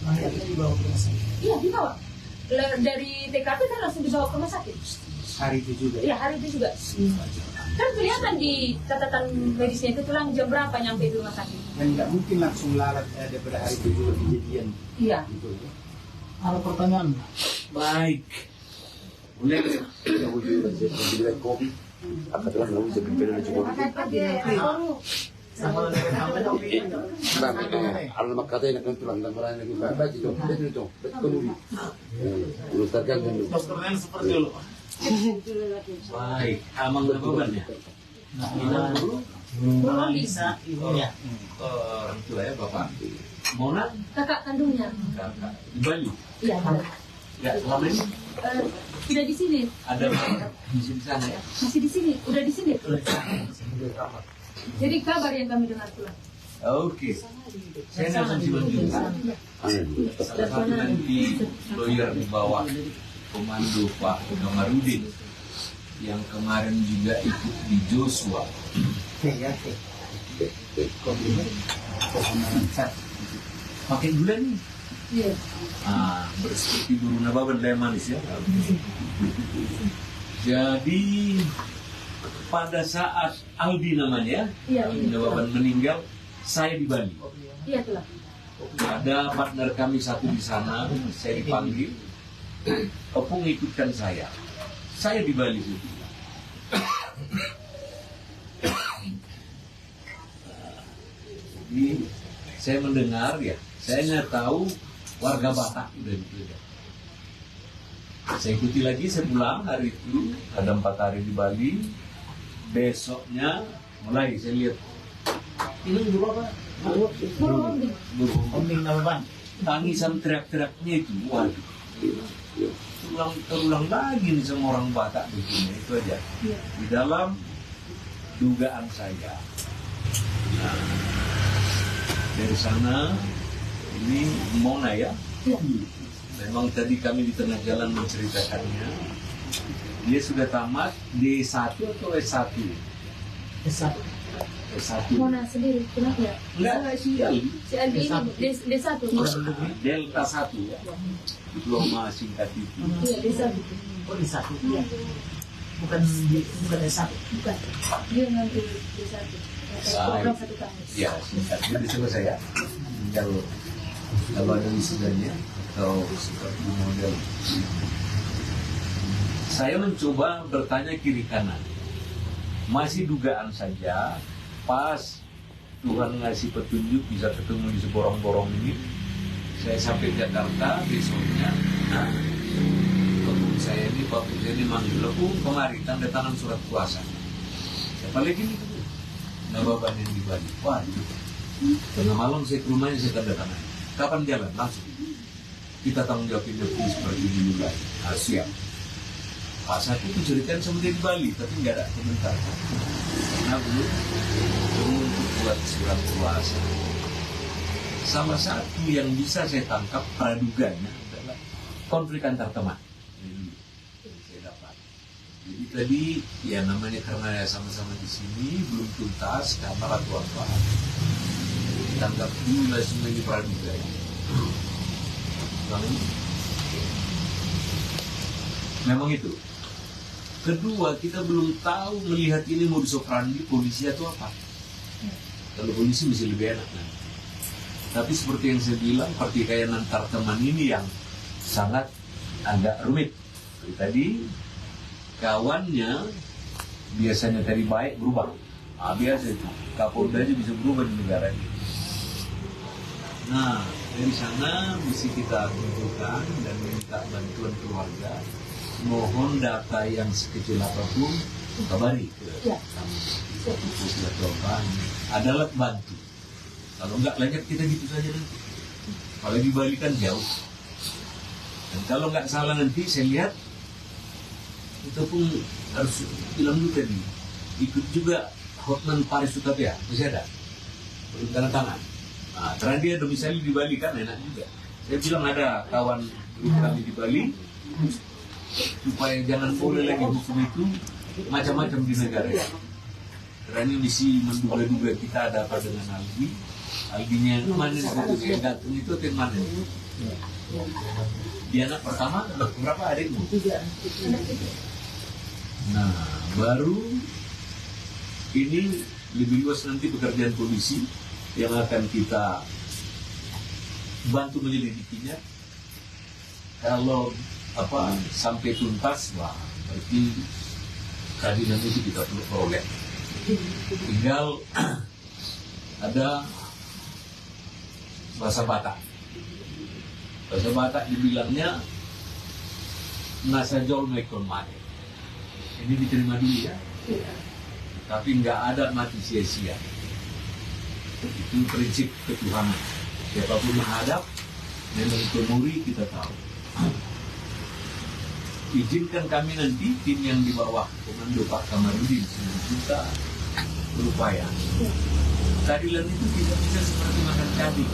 Mayatnya dibawa ke rumah sakit. Iya dibawa. Dari TKP kan langsung dibawa ke rumah sakit. Hari itu juga. Iya hari itu juga. Kan kelihatan di catatan medisnya itu tulang jam berapa nyampe di rumah sakit. Dan nggak mungkin langsung lalat daripada hari itu juga kejadian. Iya. Gitu ya. Ada pertanyaan? Baik. Boleh. Apa telah lalu jadi beda cukup. Sama dengan Alam makata yang akan tulang dan marah lagi baca itu betul betul. Lutarkan dan dokternya seperti dulu. Baik. Amang beban ya. Nah, bisa ibunya. Orang tua ya bapak. Mona Kakak kandungnya. kakak di Bali. Iya. Ya selama ini Tidak di sini. ada di sana ya. Masih di sini. Udah di sini. Jadi kabar yang kami dengar tuh. Oke. Saya Nelson Simanjuntak. Salah satu nanti lawyer di bawah komando Pak Kamarudin yang kemarin juga ikut di Joshua. Ya. Pakai gula nih. Iya. Berseperti guru nababan lem manis ya. Jadi pada saat Aldi namanya, Iya. Aldi Nababan meninggal, saya di Bali. Iya tuh. Ada partner kami satu di sana, saya dipanggil. Opung ikutkan saya. Saya di Bali itu. Jadi saya mendengar ya, saya hanya tahu warga Batak udah gitu ya. Saya ikuti lagi, saya pulang hari itu, ada 4 hari di Bali. Besoknya mulai saya lihat Ini dulu apa? burung Omning nama bang. tangisan teriak-teriaknya itu, waduh. Terulang lagi nih sama orang Batak begini, itu aja. Iya. Di dalam dugaan saya. Nah, dari sana ini Mona ya. Iya. Memang tadi kami di tengah jalan menceritakannya. Dia sudah tamat D1 atau S1? S1. S1. Mona sendiri, kenapa ya? Enggak, si Aldi. Si Aldi ini D1. Delta 1 ya. Diploma singkat itu. Iya, D1. Oh di 1. Iya. Bukan S1. Bukan. Dia ngambil D1. Program 1 tahun. Ya, singkat. Jadi selesai ya. Kalau ada wisudanya atau seperti model. Saya mencoba bertanya kiri kanan. Masih dugaan saja, pas Tuhan ngasih petunjuk bisa ketemu di seborong-borong ini. Saya sampai Jakarta besoknya. Nah, Pak Putri ini manggil aku kemari tanda tangan surat kuasa. Siapa lagi nih? Nababan yang di Bali. Waduh. Tengah malam saya ke rumahnya, saya tanda tangan. Kapan jalan? Langsung. Kita tanggung jawabin lebih seperti dulu lagi. Nah, siap. Pas aku tuh ceritain sama dia di Bali, tapi nggak ada komentar. Karena belum untuk buat surat kuasa. Sama satu yang bisa saya tangkap praduganya adalah konflik antar teman. Jadi saya dapat. Jadi tadi ya namanya karena sama-sama di sini belum tuntas kamar atau apa. Tanggap dulu lah semua ini praduganya. Memang itu. Kedua, kita belum tahu melihat ini modus operandi polisi atau apa. Kalau polisi masih lebih enak nanti. Tapi seperti yang saya bilang, pertikaian antar teman ini yang sangat agak rumit. Seperti tadi, kawannya biasanya tadi baik berubah. Biasa itu, Kapolda aja bisa berubah di negara ini. Nah, dari sana mesti kita kumpulkan dan minta bantuan keluarga. Mohon data yang sekecil apapun kabari ke kami. Ada alat bantu. Kalau enggak lanjut kita gitu saja nanti. apalagi Bali kan jauh. Dan kalau nggak salah nanti saya lihat itu pun harus bilang dulu tadi ikut juga Hotman Paris Utapia, masih ada belum tanda tangan. Nah, karena dia domisili di Bali kan enak juga. Saya bilang ada kawan grup kami di Bali supaya jangan boleh lagi hukum itu macam-macam di negara ini. Karena ini misi menduga-duga kita ada apa dengan Aldi. Aldinya mana yang gantung itu tim mana? Dia anak pertama berapa adikmu? Nah, baru ini lebih luas nanti pekerjaan polisi yang akan kita bantu menyelidikinya. Kalau sampai tuntas, wah berarti keadilan itu kita perlu peroleh. Tinggal ada bahasa Batak. Bahasa Batak dibilangnya nasajol mekon mati. Ini diterima dulu ya. Tapi nggak ada mati sia-sia. Itu prinsip ketuhanan. Siapapun menghadap, memang itu muri kita tahu. Izinkan kami nanti tim yang di bawah komando Pak Kamarudin kita berupaya. Keadilan itu tidak bisa seperti makan cabai.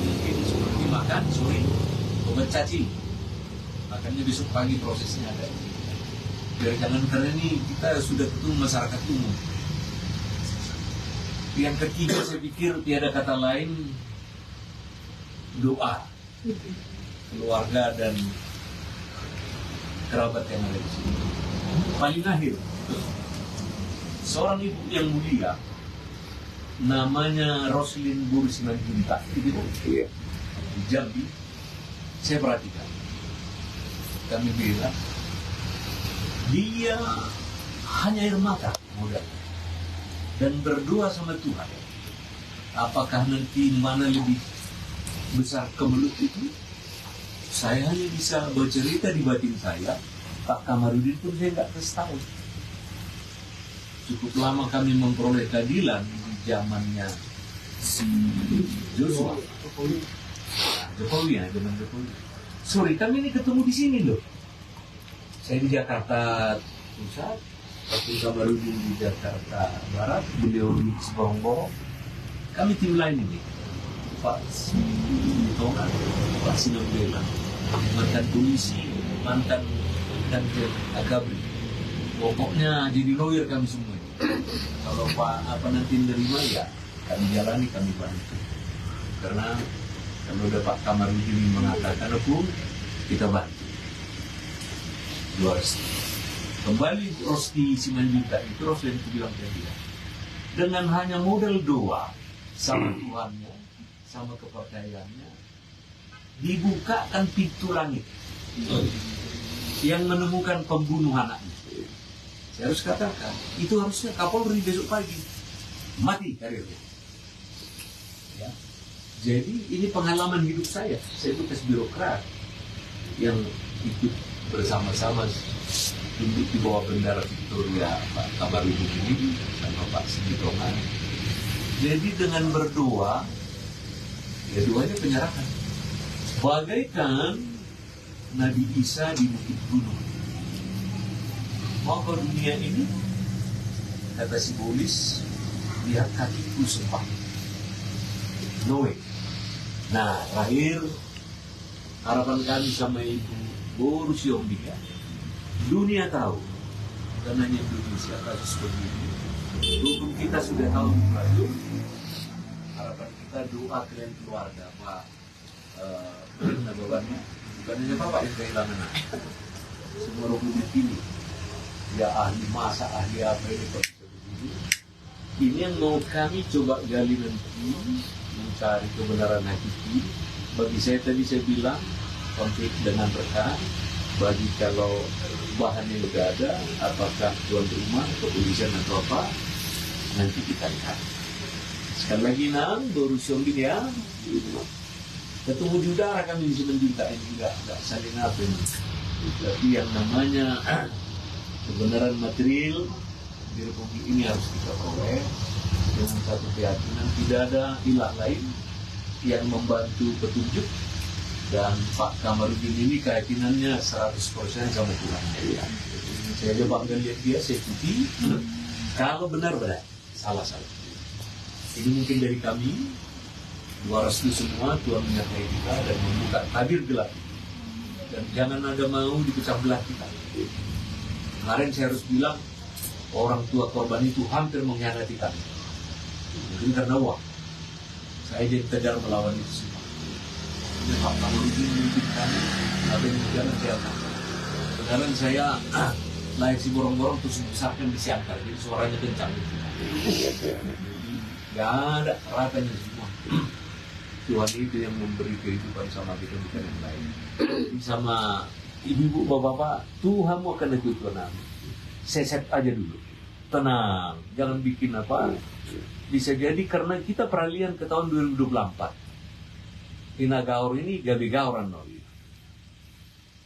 Mungkin seperti makan sore obat cacing. Makanya besok pagi prosesnya ada. Biar jangan, karena ini kita sudah ketemu masyarakat umum. Yang ketiga saya pikir tiada kata lain doa keluarga dan kerabat yang ada di sini. Paling akhir, seorang ibu yang mulia namanya Roslin Bursimanjunta di Jambi. Saya perhatikan, kami bilang dia hanya air mata modal dan berdoa sama Tuhan. Apakah nanti mana lebih besar kemelut itu? Saya hanya bisa bercerita di batin saya. Pak Kamarudin pun saya nggak kasih tahu. Cukup lama kami memperoleh keadilan di zamannya si Joshua. Jokowi ya, zaman Jokowi. Sorry, kami ini ketemu di sini loh. Saya di Jakarta Pusat, Pak Kamarudin di Jakarta Barat, beliau di Seborong-borong. Kami tim lain ini, Pak Tongan, Pak Sinambela, mantan polisi, mantan kantor Agabri. Pokoknya jadi lawyer kami semua ini. Kalau Pak nanti menerima ya kami jalani, kami bantu. Karena kalau ada Pak Kamarudin mengatakan hukum, kita bantu. Kembali Rosti Simanjunta itu, Rosti itu bilang tadi, dengan hanya modal doa sama Tuhannya, sama kepercayaannya, dibukakan pintu langit yang menemukan pembunuh anaknya. Saya harus katakan, itu harusnya Kapolri besok pagi mati karirnya. Ya. Jadi ini pengalaman hidup saya bekas birokrat yang ikut bersama-sama duduk di bawah bendera Victoria Pak Kamarudin ini sama Pak Sigitongan. Jadi dengan berdoa, ya doanya penyerahan. Bagaikan Nabi Isa di Bukit Gunung. Mau ke dunia ini, kata simbolis, lihat kakiku sembah. No way. Nah, terakhir harapan kami sama Ibu Boris Yombika, dunia tahu, karena Indonesia kasus begini, hukum kita sudah tahu berlalu. Harapan kita doa kalian keluarga, Pak bebannya, bukan hanya Bapak yang kehilangan anak. Semua republik ini, ya ahli masak, ahli apa ini kok bisa begini. Ini yang mau kami coba gali nanti, mencari kebenaran hakiki. Bagi saya tadi saya bilang, konflik dengan rekan, bagi kalau bahannya sudah ada, apakah tuan rumah, kepolisian atau apa, nanti kita lihat. Sekali lagi Boris Yombin ya, ketemu di udara kami bisa mencintai juga, nggak saling apa ini. Tapi yang namanya kebenaran material di Republik ini harus kita peroleh dengan satu keyakinan, tidak ada ilah lain yang membantu petunjuk, dan Pak Kamarudin ini keyakinannya 100% sama Tuhan. Saya coba lihat dia, saya ikuti. Kalau benar-benar salah-salah. Ini mungkin dari kami, dua restu semua, Tuhan menyertai kita dan membuka tabir gelap. Dan jangan ada mau dipecah belah kita. Kemarin saya harus bilang, orang tua korban itu hampir mengkhianati kami. Mungkin karena uang. Saya jadi tegar melawan itu semua. Ini Pak Kamarudin memimpin kami, ada yang jalan saya akan. Sekarang saya naik si borong-borong terus besarkan di siangkar, jadi suaranya kencang. Gak ada ratanya semua. Tuhan itu yang memberi kehidupan sama kita bukan yang lain. Sama ibu-ibu, bapak-bapak, Tuhan mau akan ikut Tuhan. Seset aja dulu, tenang, jangan bikin apa. Bisa jadi karena kita peralihan ke tahun 2024. Inagaur ini gabi-gauran no.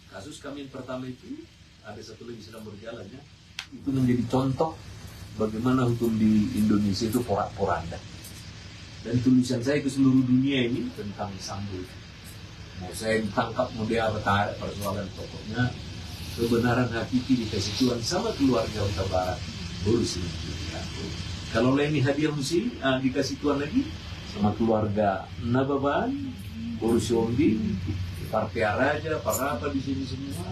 Kasus kami yang pertama itu ada satu lagi sedang berjalan ya. Itu menjadi contoh bagaimana hukum di Indonesia itu porak-poranda. Dan tulisan saya ke seluruh dunia ini tentang Sambo. Mau saya ditangkap, mau dia tarik persoalan pokoknya kebenaran hakiki dikasih Tuhan sama keluarga Huta Barat. Urus ini. Kalau Leni hadiah mesti dikasih Tuhan lagi sama keluarga Nababan, urus Yombi, Partai Raja, para apa di sini semua,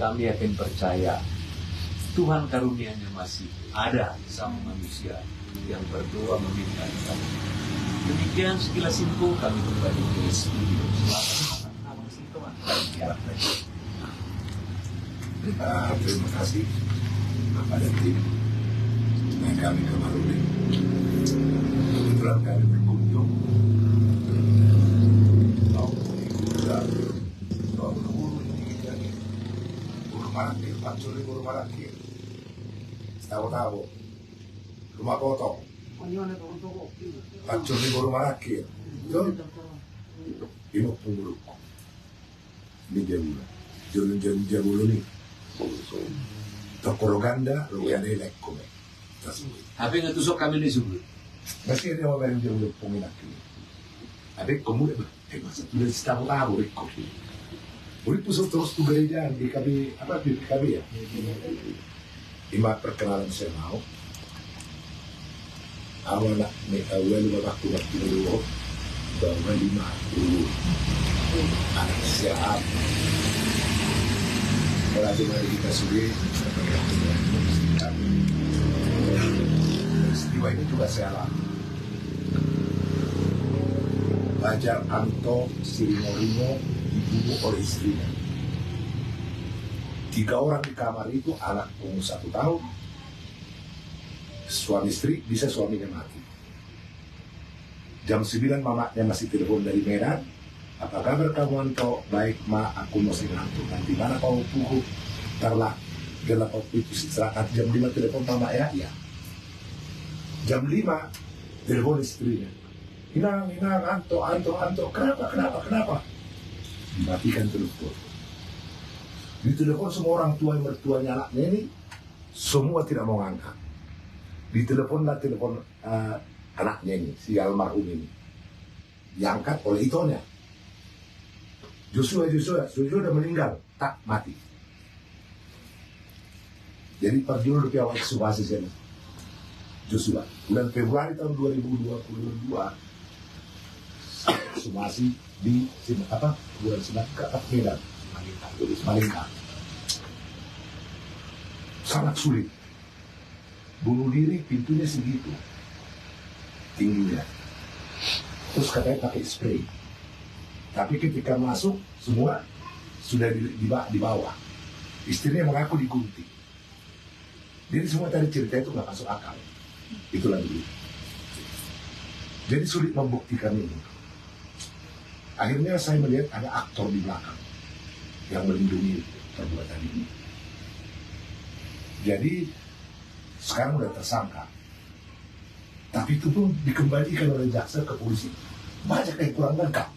kami akan percaya Tuhan karunianya masih ada sama manusia yang berdoa meminta kami. Demikian sekilas info, kami kembali ke studio. Terima kasih kepada tim dan kami Kamarudin. Kebetulan kami berkunjung tahun guru ini jadi guru Marakir, Pancuri guru Marakir. Tahu-tahu rumah potong. Pancuri guru Marakir. Ini penguruk. Ini jabulu nih. Tokoroganda, lo yang ada lekko. Tapi nggak tusuk kami di sini. Masih ada orang yang jauh penginak ini. Ada kemudian, masa tuh dari tahu rekko. Udah pusat terus tuh gereja di kami apa di kami ya. Lima perkenalan saya mau. Awal nak awal waktu dulu, bahwa 50 anak siap. Kalau mari kita sudah peristiwa ini juga saya alami. Fajar Anto Sirimorino dibunuh oleh istrinya. 3 orang di kamar itu, anak umur 1 tahun, suami istri, bisa suaminya mati. Jam 9 mamanya masih telepon dari Medan. Apa kabar kamu Anto? Baik ma, aku masih ngantuk. Nanti mana kau pukul? Ntarlah gelap waktu itu istirahat. Jam 5 telepon mama ya? Ya. Jam 5 telepon istrinya. Inang, Anto. Kenapa? Dimatikan telepon. Di telepon semua orang tua yang mertuanya anaknya ini semua tidak mau ngangkat. Di telepon anaknya ini, si almarhum ini, diangkat oleh itonya. Joshua udah meninggal, tak mati. Jadi perjual rupiah ekshumasi sana. Joshua, bulan Februari tahun 2022, ekshumasi di bulan Semangka, Medan, Malingka. Sangat sulit. Bunuh diri pintunya segitu tingginya. Terus katanya pakai spray. Tapi ketika masuk semua sudah di bawah. Istrinya mengaku digunting. Jadi semua tadi cerita itu nggak masuk akal. Itulah dulu. Jadi sulit membuktikan ini. Akhirnya saya melihat ada aktor di belakang yang melindungi perbuatan ini. Jadi sekarang udah tersangka. Tapi itu pun dikembalikan oleh jaksa ke polisi. Banyak yang kurang lengkap.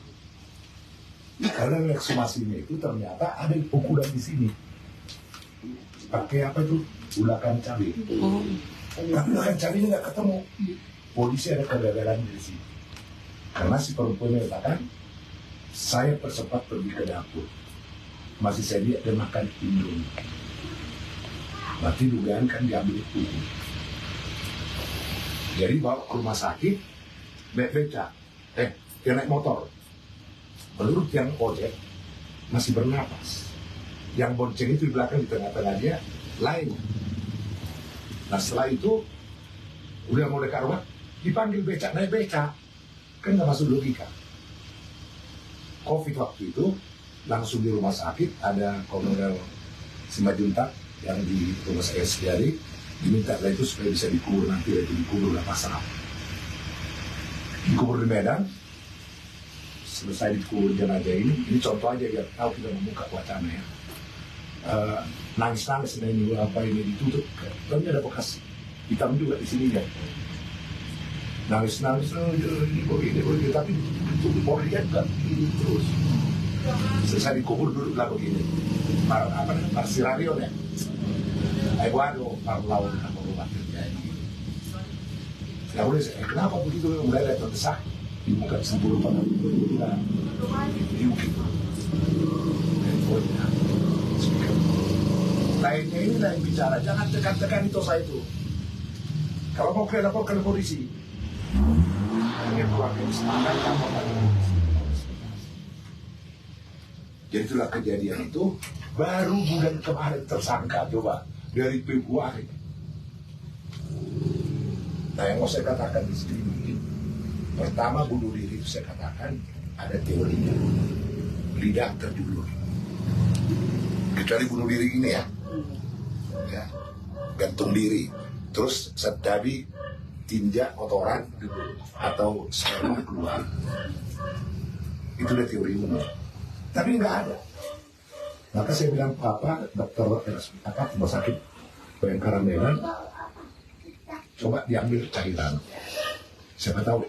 Karena ekshumasinya itu ternyata ada ukuran di sini. Pakai apa itu? Ulakan cabai. Tapi ulakan cabainya nggak ketemu. Polisi ada kegagalan di sini. Karena si perempuan mengatakan, saya percepat pergi ke dapur. Masih saya lihat dia makan Indomie. Berarti dugaan kan diambil tubuh. Jadi bawa ke rumah sakit, naik beca, dia naik motor. Menurut yang ojek, masih bernapas. Yang bonceng itu di belakang, di tengah-tengah dia, lain. Nah setelah itu, udah mau dekat rumah, dipanggil beca, naik beca. Kan nggak masuk logika. Covid waktu itu, langsung di rumah sakit, ada Kolonel Simajuntak yang di rumah saya sendiri, diminta lah itu supaya bisa dikubur nanti, itu dikubur lah pasrah. Dikubur di Medan, selesai dikubur jenazah ini contoh aja biar tahu kita membuka wacana ya. Nangis-nangis ini apa ini ditutup, tapi ada bekas hitam juga di sini ya. Nangis-nangis, ini begini, tapi ditutup mau lihat kan ini terus. Selesai dikubur duduklah begini. Apa namanya? Parsirario ya. Aiguado, parlawan apa rumah kerja ini. Ya udah, kenapa begitu? Mulai dari terdesak, dibuka 10 pada bilang, diukir. Lainnya ini yang bicara, jangan tekan-tekan itu saya itu. Kalau mau kalian laporkan ke polisi, ini keluarga semangat kamu pada polisi. Jadi itulah kejadian itu baru bulan kemarin tersangka, coba dari Februari. Nah yang mau saya katakan di sini mungkin pertama bunuh diri itu saya katakan ada teorinya, lidah terjulur. Kecuali bunuh diri ini ya, gantung diri, terus setabi tinja kotoran atau sperma keluar. Itu udah teori umum. Tapi nggak ada. Maka saya bilang Papa, dokter rumah sakit Bayangkara Medan, coba diambil cairan. Siapa tahu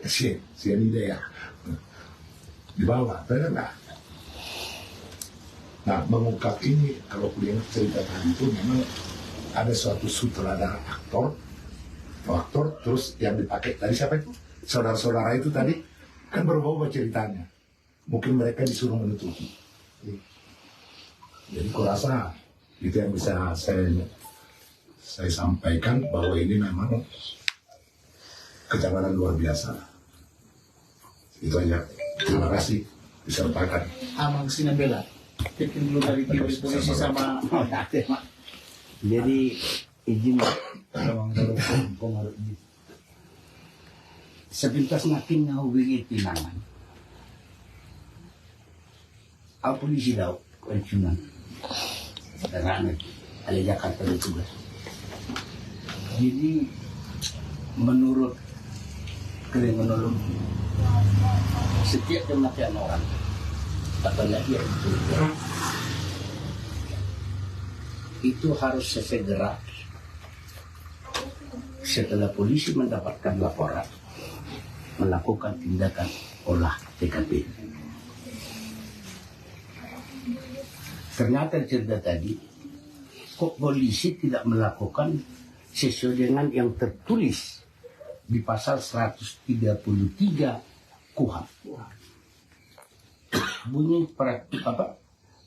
cyanida ya. Dibawa, tapi enggak. Nah, mengungkap ini kalau kuliah cerita tadi itu memang ada suatu sutradara aktor, terus yang dipakai tadi siapa itu? Saudara-saudara itu tadi kan berubah-ubah ceritanya. Mungkin mereka disuruh menutupi. Jadi kurasa itu yang bisa saya sampaikan bahwa ini memang kejanggalan luar biasa. Itu aja. Terima kasih disampaikan. Amang Sinabela. Bikin dulu dari polisi sama. Jadi izin sepintas nakin nga hubingi tinangan. Ang polisi daw, kwensyonan. Darana, ala Jakarta na tugas. Jadi menurut kriminologi, setiap kematian orang, apalagi itu harus segera setelah polisi mendapatkan laporan melakukan tindakan olah TKP. Ternyata cerita tadi, kok polisi tidak melakukan sesuai dengan yang tertulis di pasal 133 KUHP. Bunyi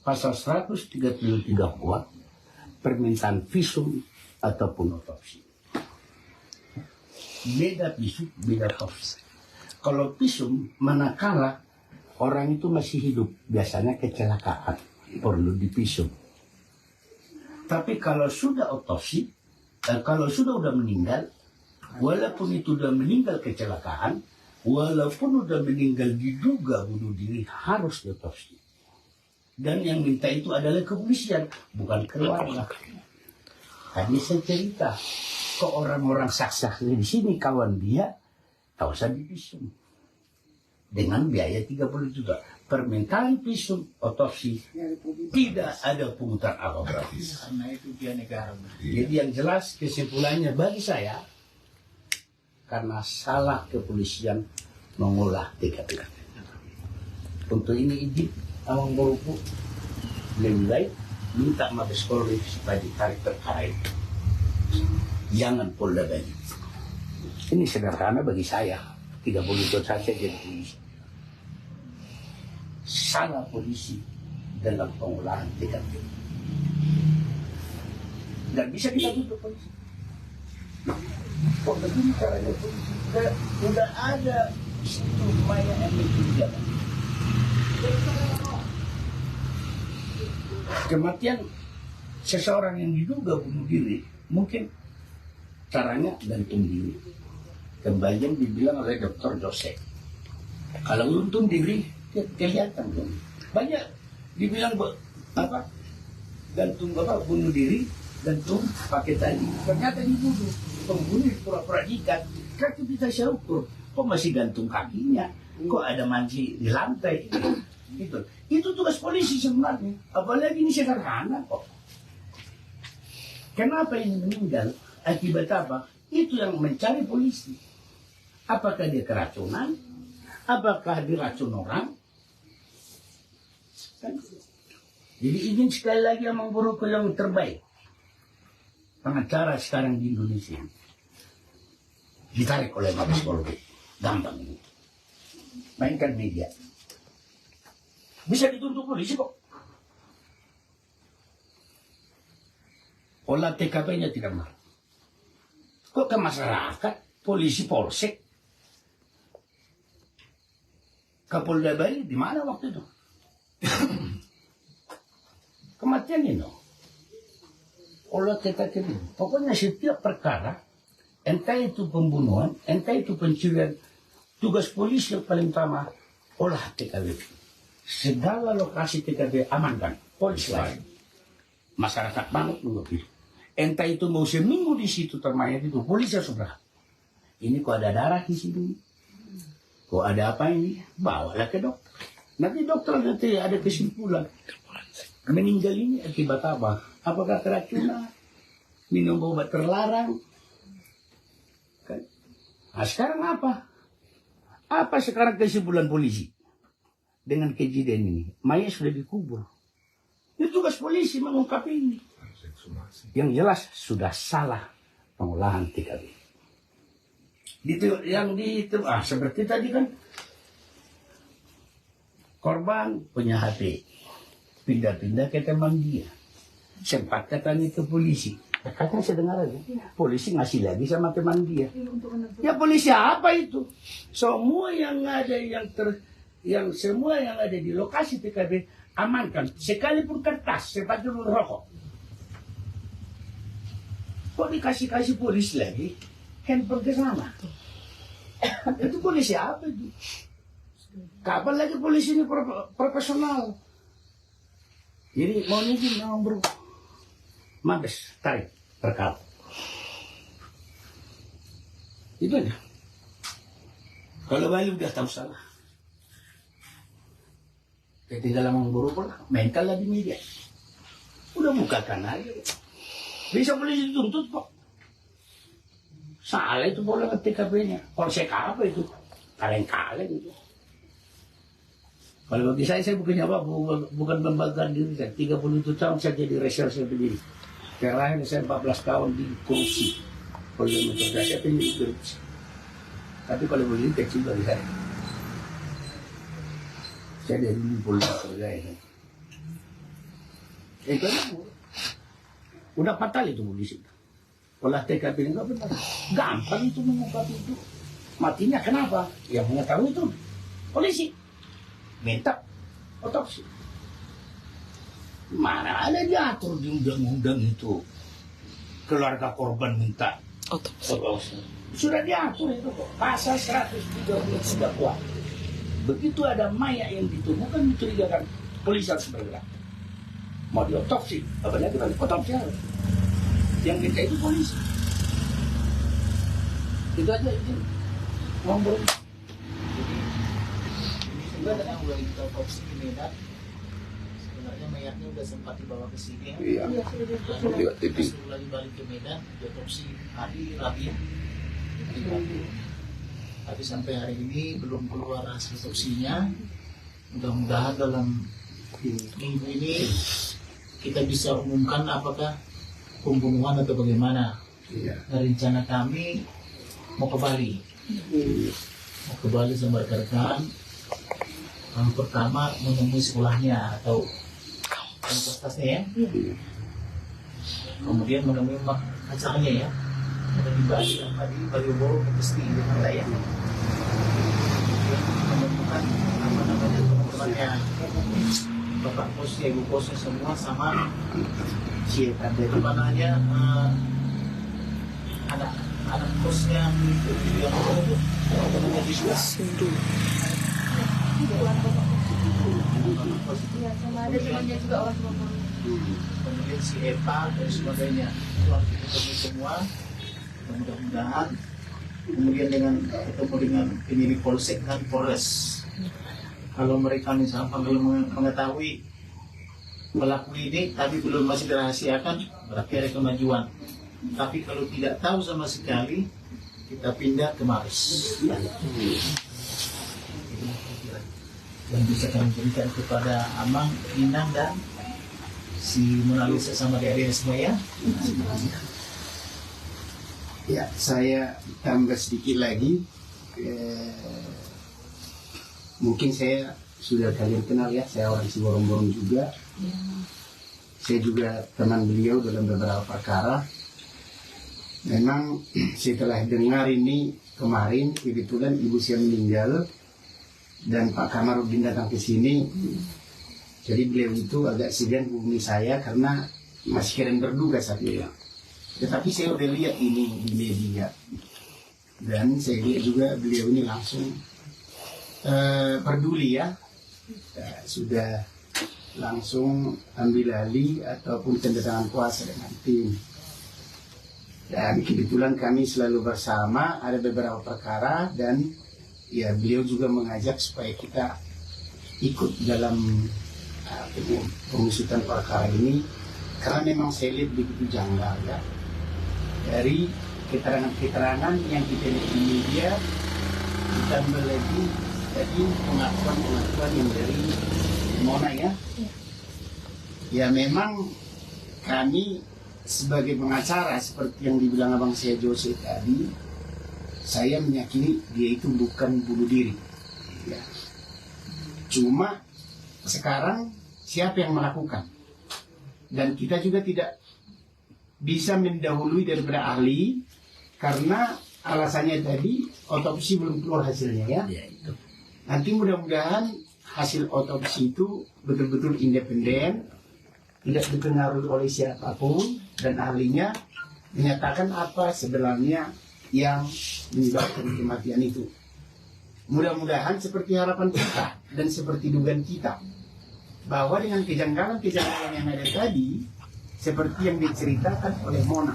pasal 133 KUHP, permintaan visum ataupun otopsi. Beda visum, beda otopsi. Kalau visum, manakala orang itu masih hidup, biasanya kecelakaan, perlu divisum. Tapi kalau sudah otopsi, kalau sudah meninggal, walaupun itu udah meninggal kecelakaan, walaupun udah meninggal diduga bunuh diri, harus diotopsi. Dan yang minta itu adalah kepolisian, bukan keluarga. Tadi saya cerita ke orang-orang saksi di sini, kawan dia, tak usah divisum. Dengan biaya 30 juta. Permintaan visum, otopsi, tidak ada pungutan apa gratis. Karena itu dia negara. Jadi yang jelas kesimpulannya bagi saya, karena salah kepolisian mengolah TKP. Untuk ini izin Amang Borupu lebih baik minta Mabes Polri supaya ditarik terkait. Jangan Polda Bali. Ini sederhana bagi saya. 30 tahun saja jadi polisi. Salah polisi dalam pengolahan TKP. Dan bisa kita tutup polisi. Kok begini caranya polisi? Udah ada situ maya yang mencurigakan. Kematian seseorang yang diduga bunuh diri mungkin caranya gantung diri. Kembali yang dibilang oleh Dr. Joseph. Kalau gantung diri, kelihatan dong. Banyak dibilang apa? Gantung apa? Bunuh diri, gantung pakai tali. Ternyata dibunuh. Pembunuh pura-pura ikat. Kaki kita saya ukur. Kok masih gantung kakinya? Kok ada manci di lantai? Gitu. Itu tugas polisi sebenarnya. Apalagi ini sederhana kok. Kenapa ini meninggal? Akibat apa? Itu yang mencari polisi. Apakah dia keracunan? Apakah diracun orang? Kan? Jadi ingin sekali lagi yang memburu ke yang terbaik. Pengacara sekarang di Indonesia ditarik oleh Mabes Polri. Gampang ini. Mainkan media. Bisa dituntut polisi kok. Olah TKP-nya tidak marah. Kok ke masyarakat, polisi polsek, Kapolda Bali di mana waktu itu? Kematian ini. Olah TKP. Pokoknya setiap perkara, entah itu pembunuhan, entah itu pencurian, tugas polisi yang paling utama olah TKP. Segala lokasi TKP amankan, polisi lain. Masyarakat banget mengerti. Entah itu mau seminggu di situ termayat itu, polisi sudah. Ini kok ada darah di sini. Kok ada apa ini? Bawalah ke dokter. Nanti dokter nanti ada kesimpulan. Meninggal ini akibat apa? Apakah keracunan? Minum obat terlarang? Kan? Nah, sekarang apa? Apa sekarang kesimpulan polisi? Dengan kejadian ini. Mayat sudah dikubur. Itu tugas polisi mengungkap ini. Yang jelas sudah salah pengolahan TKP. Seperti tadi kan korban punya HP, pindah-pindah ke teman dia, sempat katanya ke polisi. Katanya saya dengar aja, polisi ngasih lagi sama teman dia. Ya polisi apa itu? Semua yang ada semua yang ada di lokasi TKP amankan, sekalipun kertas, sempat dulu rokok. Kok dikasih polisi lagi? Handphone ke sana. Itu polisi apa itu? Kapan lagi polisi ini profesional? Jadi mau izin memang bro. Mabes, tarik, perkara. Itu aja. Kalau Bali udah tahu salah. Ketinggalan memburu pula, mainkan lagi media. Udah bukakan aja. Bisa polisi dituntut kok. Salah itu boleh ke TKP-nya. Polsek apa itu? Kaleng-kaleng itu. Kalau bagi saya bukannya apa, bukan membanggakan diri saya. 37 tahun saya jadi reserse sendiri. Terakhir saya 14 tahun di korupsi. Kalau yang mencoba saya pengen korupsi. Tapi kalau begini kecil bagi saya. Saya dari dulu polisi kerja. Itu udah fatal itu polisi. Olah TKP ini nggak benar. Gampang itu mengungkap itu. Matinya kenapa? Yang mengetahui itu polisi. Minta otopsi. Mana ada diatur di undang-undang itu. Keluarga korban minta otopsi. Sudah diatur itu kok. Pasal 133 kuat. Begitu ada mayat yang ditemukan mencurigakan, polisi harus bergerak. Mau diotopsi, apalagi kalau otopsi harus. Yang minta itu polisi. Itu aja itu. Ngobrol. Jadi ini sebenarnya udah kita otopsi di Medan. Sebenarnya mayatnya udah sempat dibawa ke sini. Iya. Lihat TV. Lagi balik ke Medan, diotopsi hari Rabu. Tapi sampai hari ini belum keluar hasil otopsinya. Mudah-mudahan dalam minggu ini kita bisa umumkan apakah pembunuhan atau bagaimana. Iya. Rencana kami mau ke Bali. mau ke Bali sama rekan-rekan. Yang pertama menemui sekolahnya atau universitasnya ya. Kemudian menemui acaranya ya. Ada di Bali, apa di Malioboro, pasti di mana ya. Kemudian menemukan apa namanya teman-temannya, bapak kosnya, ibu kosnya semua sama siapa dari mananya anak kosnya yang itu namanya juga. Iya, sama ada temannya juga orang tua. Kemudian si Eva dan sebagainya itu harus ketemu semua. Mudah-mudahan kemudian dengan ketemu dengan penyidik polsek dan polres, kalau mereka misalnya belum mengetahui pelaku ini tapi belum masih dirahasiakan, berarti ada kemajuan. Tapi kalau tidak tahu sama sekali, kita pindah ke Mabes yang bisa kami berikan kepada Amang, Inang dan si Mona Lisa sama adik-adiknya semua ya. Ya, saya tambah sedikit lagi. Mungkin saya sudah kalian kenal ya, saya orang Siborong-Borong juga. Saya juga teman beliau dalam beberapa perkara. Memang setelah dengar ini kemarin, kebetulan ibu saya meninggal dan Pak Kamarudin datang ke sini. Jadi beliau itu agak segan hubungi saya karena masih keren berduga saat itu. Tetapi saya udah lihat ini di media dan saya lihat juga beliau ini langsung peduli ya, sudah langsung ambil alih ataupun tanda tangan kuasa dengan tim. Dan kebetulan kami selalu bersama, ada beberapa perkara dan ya beliau juga mengajak supaya kita ikut dalam pengusutan perkara ini karena memang saya lihat begitu janggal ya. Dari keterangan-keterangan yang kita lihat di media, ditambah lagi tadi pengakuan yang dari Mona ya. Ya memang kami sebagai pengacara seperti yang dibilang abang saya Jose tadi, saya meyakini dia itu bukan bunuh diri. Ya. Cuma sekarang siapa yang melakukan? Dan kita juga tidak bisa mendahului daripada ahli karena alasannya tadi otopsi belum keluar hasilnya ya. Nanti mudah-mudahan hasil otopsi itu betul-betul independen, tidak dipengaruhi oleh siapapun dan ahlinya menyatakan apa sebenarnya yang menyebabkan kematian itu. Mudah-mudahan seperti harapan kita dan seperti dugaan kita bahwa dengan kejanggalan-kejanggalan yang ada tadi seperti yang diceritakan oleh Mona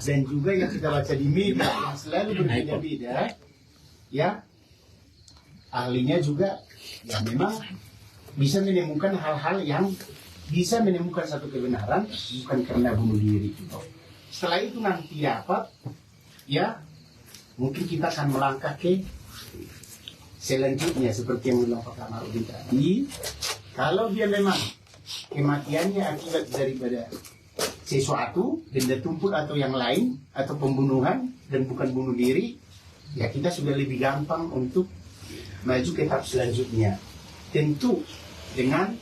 dan juga yang kita baca di media yang selalu berbeda-beda ya, ahlinya juga ya memang bisa menemukan hal-hal yang bisa menemukan satu kebenaran bukan karena bunuh diri. Setelah itu nanti dapat ya mungkin kita akan melangkah ke selanjutnya seperti yang bilang Pak Kamarudin tadi. Kalau dia memang kematiannya akibat daripada sesuatu, benda tumpul atau yang lain, atau pembunuhan dan bukan bunuh diri, ya kita sudah lebih gampang untuk maju ke tahap selanjutnya. Tentu dengan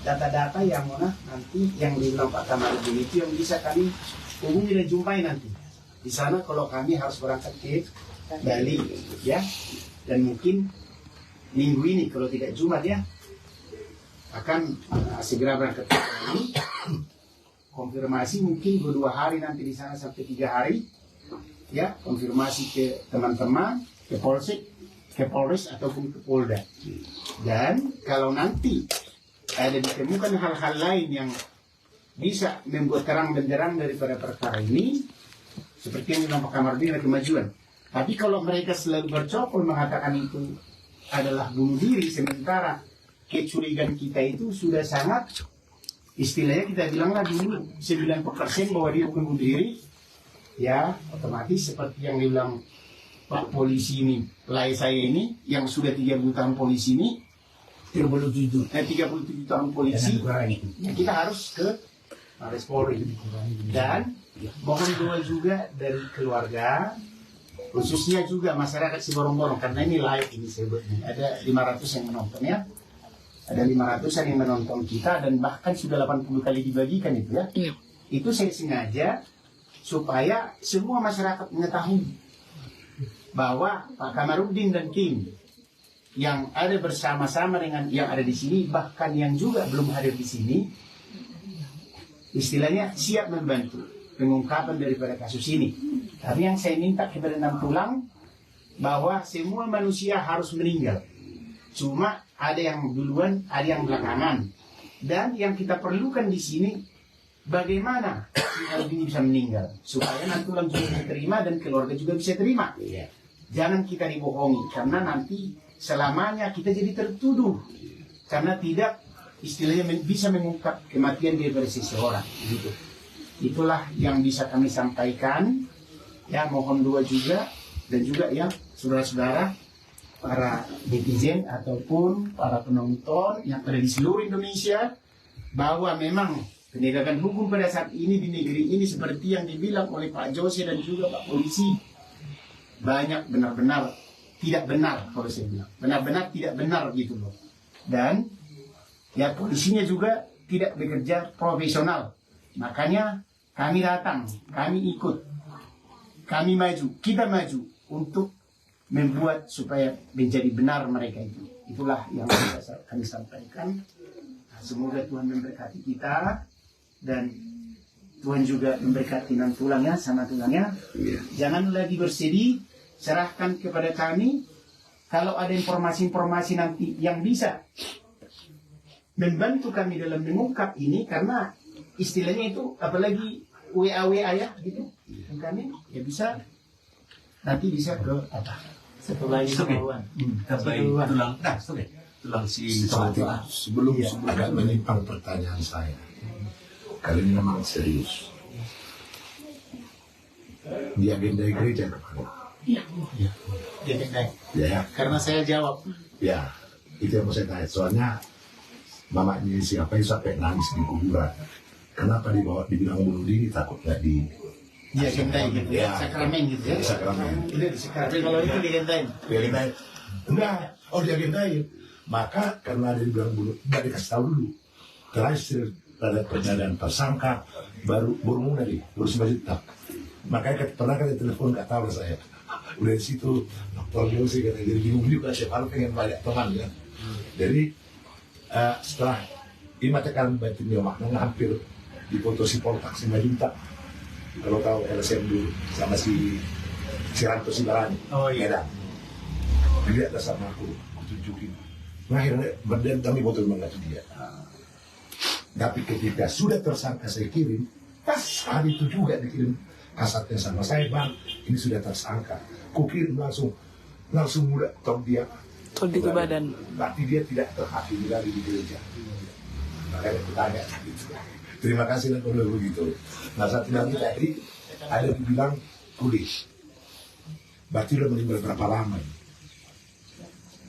data-data yang mana nanti yang dibilang Pak Kamarudin itu yang bisa kami hubungi dan jumpai nanti. Di sana kalau kami harus berangkat ke Bali, ya, dan mungkin minggu ini kalau tidak Jumat ya, akan segera berangkat ke Bali. Konfirmasi mungkin 2 hari nanti di sana sampai 3 hari, ya, konfirmasi ke teman-teman, ke Polsek, ke Polres ataupun ke Polda. Dan kalau nanti ada ditemukan hal-hal lain yang bisa membuat terang benderang daripada perkara ini, seperti yang dibilang Pak Kamarudin ada kemajuan. Tapi kalau mereka selalu bercokol mengatakan itu adalah bunuh diri, sementara kecurigaan kita itu sudah sangat, istilahnya kita bilanglah dulu 90% bahwa dia bukan bunuh diri, ya otomatis seperti yang dibilang Pak polisi ini, pelayan saya ini, yang sudah 30 tahun polisi ini, 37 tahun polisi, ya kita harus ke Mabes Polri. Dan mohon doa juga dari keluarga, khususnya juga masyarakat Siborong-Borong, karena ini live ini sebutnya. Ada 500 yang menonton ya. Ada 500-an yang menonton kita dan bahkan sudah 80 kali dibagikan itu ya. Iya. Itu saya sengaja supaya semua masyarakat mengetahui bahwa Pak Kamarudin dan tim yang ada bersama-sama dengan yang ada di sini, bahkan yang juga belum hadir di sini, istilahnya siap membantu pengungkapan daripada kasus ini. Tapi yang saya minta kepada Nampulang bahwa semua manusia harus meninggal. Cuma ada yang duluan, ada yang belakangan. Dan yang kita perlukan di sini, bagaimana ini bisa meninggal supaya Nampulang juga bisa terima dan keluarga juga bisa terima. Jangan kita dibohongi karena nanti selamanya kita jadi tertuduh karena tidak istilahnya bisa mengungkap kematian daripada seseorang gitu. Itulah yang bisa kami sampaikan. Ya, mohon doa juga dan juga ya saudara-saudara para netizen ataupun para penonton yang ada di seluruh Indonesia bahwa memang penegakan hukum pada saat ini di negeri ini seperti yang dibilang oleh Pak Jose dan juga Pak Polisi banyak benar-benar tidak benar kalau saya bilang. Benar-benar tidak benar gitu loh. Dan ya polisinya juga tidak bekerja profesional. Makanya kami datang, kami ikut, kami maju, kita maju untuk membuat supaya menjadi benar mereka itu. Itulah yang bisa kami sampaikan. Semoga Tuhan memberkati kita dan Tuhan juga memberkati tulangnya sama tulangnya. Jangan lagi bersedih, serahkan kepada kami. Kalau ada informasi-informasi nanti yang bisa membantu kami dalam mengungkap ini, karena istilahnya itu apalagi WA ya gitu. Kami ya bisa nanti bisa ke apa? Setelah ini kemauan. Tulang si Sebelum agak menyimpang pertanyaan saya, kali ini memang serius. Di agenda gereja kemarin. Ya, karena saya jawab. Ya, itu yang mau saya tanya. Soalnya mamanya siapa yang sampai nangis di kuburan. Kenapa dibilang bunuh diri, takut nggak di agendain gitu ya, sakramen gitu ya. Sakramen. Ini di sakramen, kalau itu diagendain. Enggak, diagendain. Maka karena ada dibilang bunuh, nggak dikasih tahu dulu. Terakhir pada penyataan tersangka baru mulai baru sebagai tetap. Makanya pernah kan telepon nggak tahu saya. Udah di situ Dr. Yosi katanya jadi bingung juga, siapa pengen banyak teman ya. Jadi setelah ini tekan batin dia maknanya hampir di foto si Poltak si Majunta, kalau tahu LSM dulu sama si Ranto Sibarani. Oh iya. Dia atas sama aku tunjukin. Nah, akhirnya berdan kami foto memang dia. Tapi ketika sudah tersangka saya kirim, pas hari itu juga dikirim kasatnya sama saya, Bang, ini sudah tersangka. Kukirim langsung mudah top dia. Di badan. Berarti dia tidak terhakimi lagi di gereja. Makanya bertanya gitu. Terima kasih dan kalau begitu. Nah, satu lagi tadi ada dibilang tulis. Berarti udah meninggal berapa lama?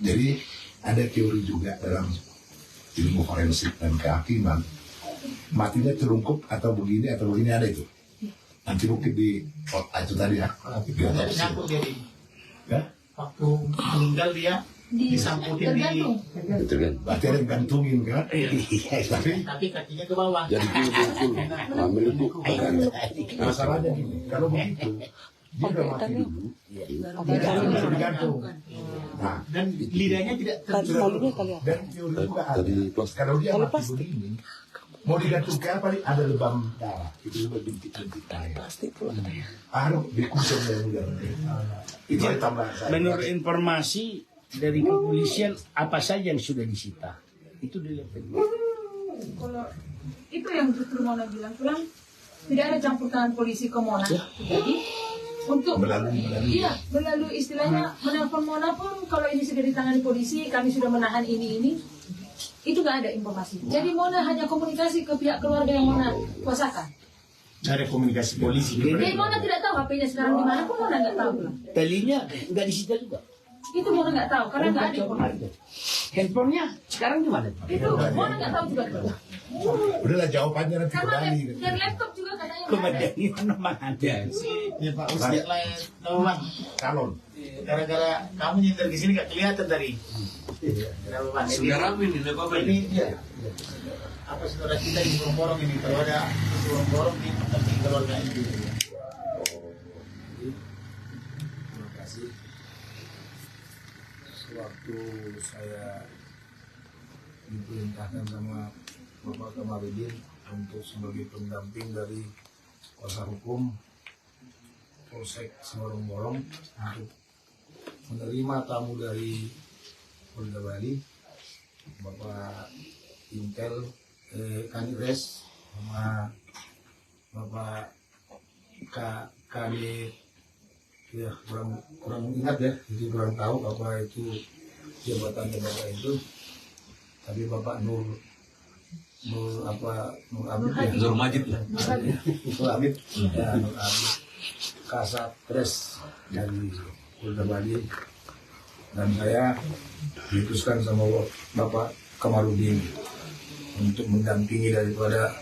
Jadi ada teori juga dalam ilmu forensik dan kehakiman, matinya terungkup atau begini ada itu. Nanti bukti di itu tadi ya. Nyangkut dia di. Waktu meninggal dia disangkutin di. Betul kan? Berarti ada yang gantungin kan? Tapi kakinya ke bawah. Jadi betul ambil itu Masalahnya gini, kalau begitu dia udah mati dulu, dia digantung. Nah, Dan lidahnya tidak Talinya kali dan teori juga ada. Kalau dia mati begini, mau digantung ke apa nih? Ada lebam darah, itu juga bintik-bintik air. Pasti itu katanya. Harus dikusur yang mudah. Itu yang tambahan saya. Menurut informasi dari kepolisian, apa saja yang sudah disita? Itu dilihat. Kalau itu yang justru Mona bilang, pulang tidak ada campur tangan polisi ke Mona. Jadi untuk melalui istilahnya menelpon Mona pun kalau ini sudah ditangani polisi, kami sudah menahan ini, itu nggak ada informasi. Jadi Mona hanya komunikasi ke pihak keluarga yang Mona kuasakan. ada komunikasi polisi. Jadi Mona tidak tahu HP-nya sekarang di mana pun Mona nggak tahu. Talinya nggak disita juga. Itu Mona nggak tahu karena nggak ada informasi. Handphonenya sekarang di mana? Itu Mona nggak tahu juga. Udahlah jawabannya nanti Karena kembali. dan laptop juga katanya Kemudian ini memang ada. Ya Pak Ustaz lain Bang Calon. gara-gara kamu nyindir di sini gak kelihatan tadi. Kenapa Bang? Sudah rame nih, apa Ini ya. Apa saudara kita di borong-borong ini kalau ada borong-borong di keluarga ini. Terima kasih. Sewaktu saya diperintahkan sama Bapak Kamarudin untuk sebagai pendamping dari kuasa hukum Polsek Semorong-Borong untuk menerima tamu dari Polda Bali, Bapak Intel Kanires sama Bapak Kade, ya kurang ingat ya, jadi kurang tahu apa itu jabatannya Bapak itu, tapi Bapak Nur Abid ya, Nur Majid lah. Nur Abid ya, Nur Abid Kasat Res dari Polda Bali, dan saya diutuskan sama Bapak Kamarudin untuk mendampingi daripada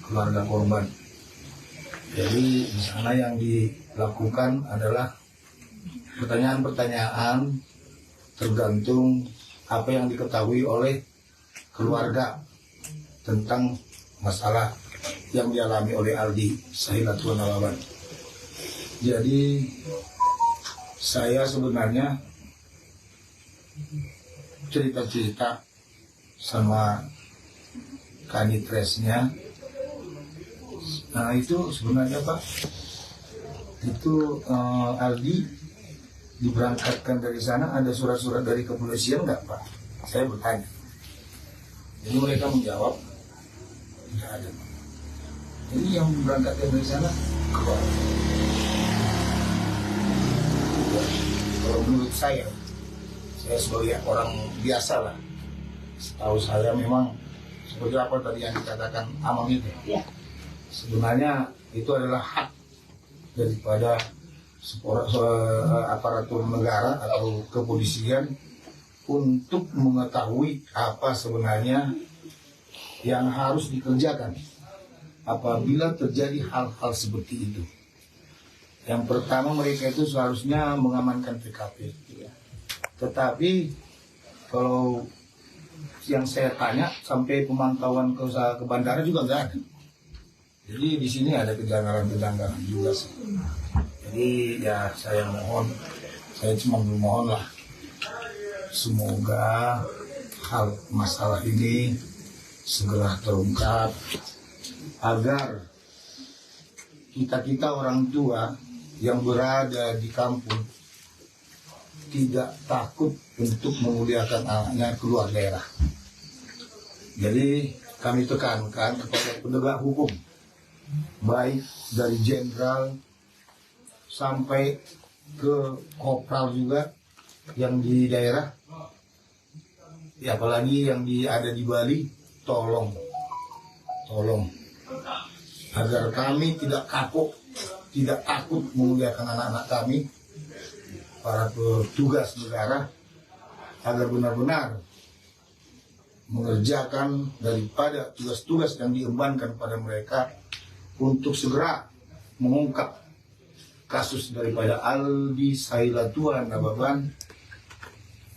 keluarga korban. Jadi di sana yang dilakukan adalah pertanyaan-pertanyaan tergantung apa yang diketahui oleh keluarga tentang masalah yang dialami oleh Aldi Sahilatul Nawaban. Jadi saya sebenarnya cerita-cerita sama kanitresnya. Nah itu sebenarnya Pak, itu Aldi diberangkatkan dari sana, ada surat-surat dari kepolisian nggak Pak? Saya bertanya. Jadi mereka menjawab nggak ada. Ini yang berangkatkan dari sana keluarga. Kalau menurut saya sebagai orang biasa lah, setahu saya memang seperti apa tadi yang dikatakan Amang itu. Ya. Sebenarnya itu adalah hak daripada aparatur negara atau kepolisian untuk mengetahui apa sebenarnya yang harus dikerjakan apabila terjadi hal-hal seperti itu. Yang pertama mereka itu seharusnya mengamankan TKP. Tetapi kalau yang saya tanya sampai pemantauan ke bandara juga nggak ada. Jadi di sini ada kejanggalan-kejanggalan juga sih. Jadi ya saya cuma memohon lah, semoga hal masalah ini segera terungkap agar kita orang tua yang berada di kampung tidak takut untuk memuliakan anaknya keluar daerah. Jadi kami tekankan kepada penegak hukum, baik dari jenderal sampai ke kopral juga yang di daerah, ya apalagi yang ada di Bali, tolong agar kami tidak kapok, tidak takut memuliakan anak-anak kami, para petugas negara, agar benar-benar mengerjakan daripada tugas-tugas yang diembankan pada mereka untuk segera mengungkap kasus daripada Aldi Sahilatul Nawaban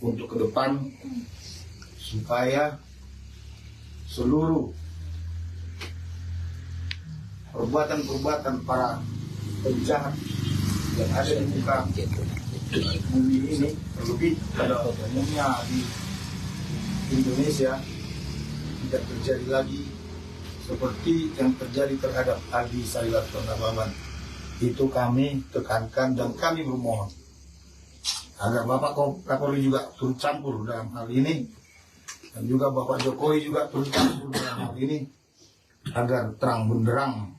untuk ke depan, supaya seluruh perbuatan-perbuatan para penjahat yang ada di muka bumi ini, terlebih pada umumnya di Indonesia, tidak terjadi lagi seperti yang terjadi terhadap Aldi Sahilatul Nawaban. Itu kami tekankan dan kami bermohon agar Bapak Kapolri juga turut campur dalam hal ini, dan juga Bapak Jokowi juga turut campur dalam hal ini, agar terang benderang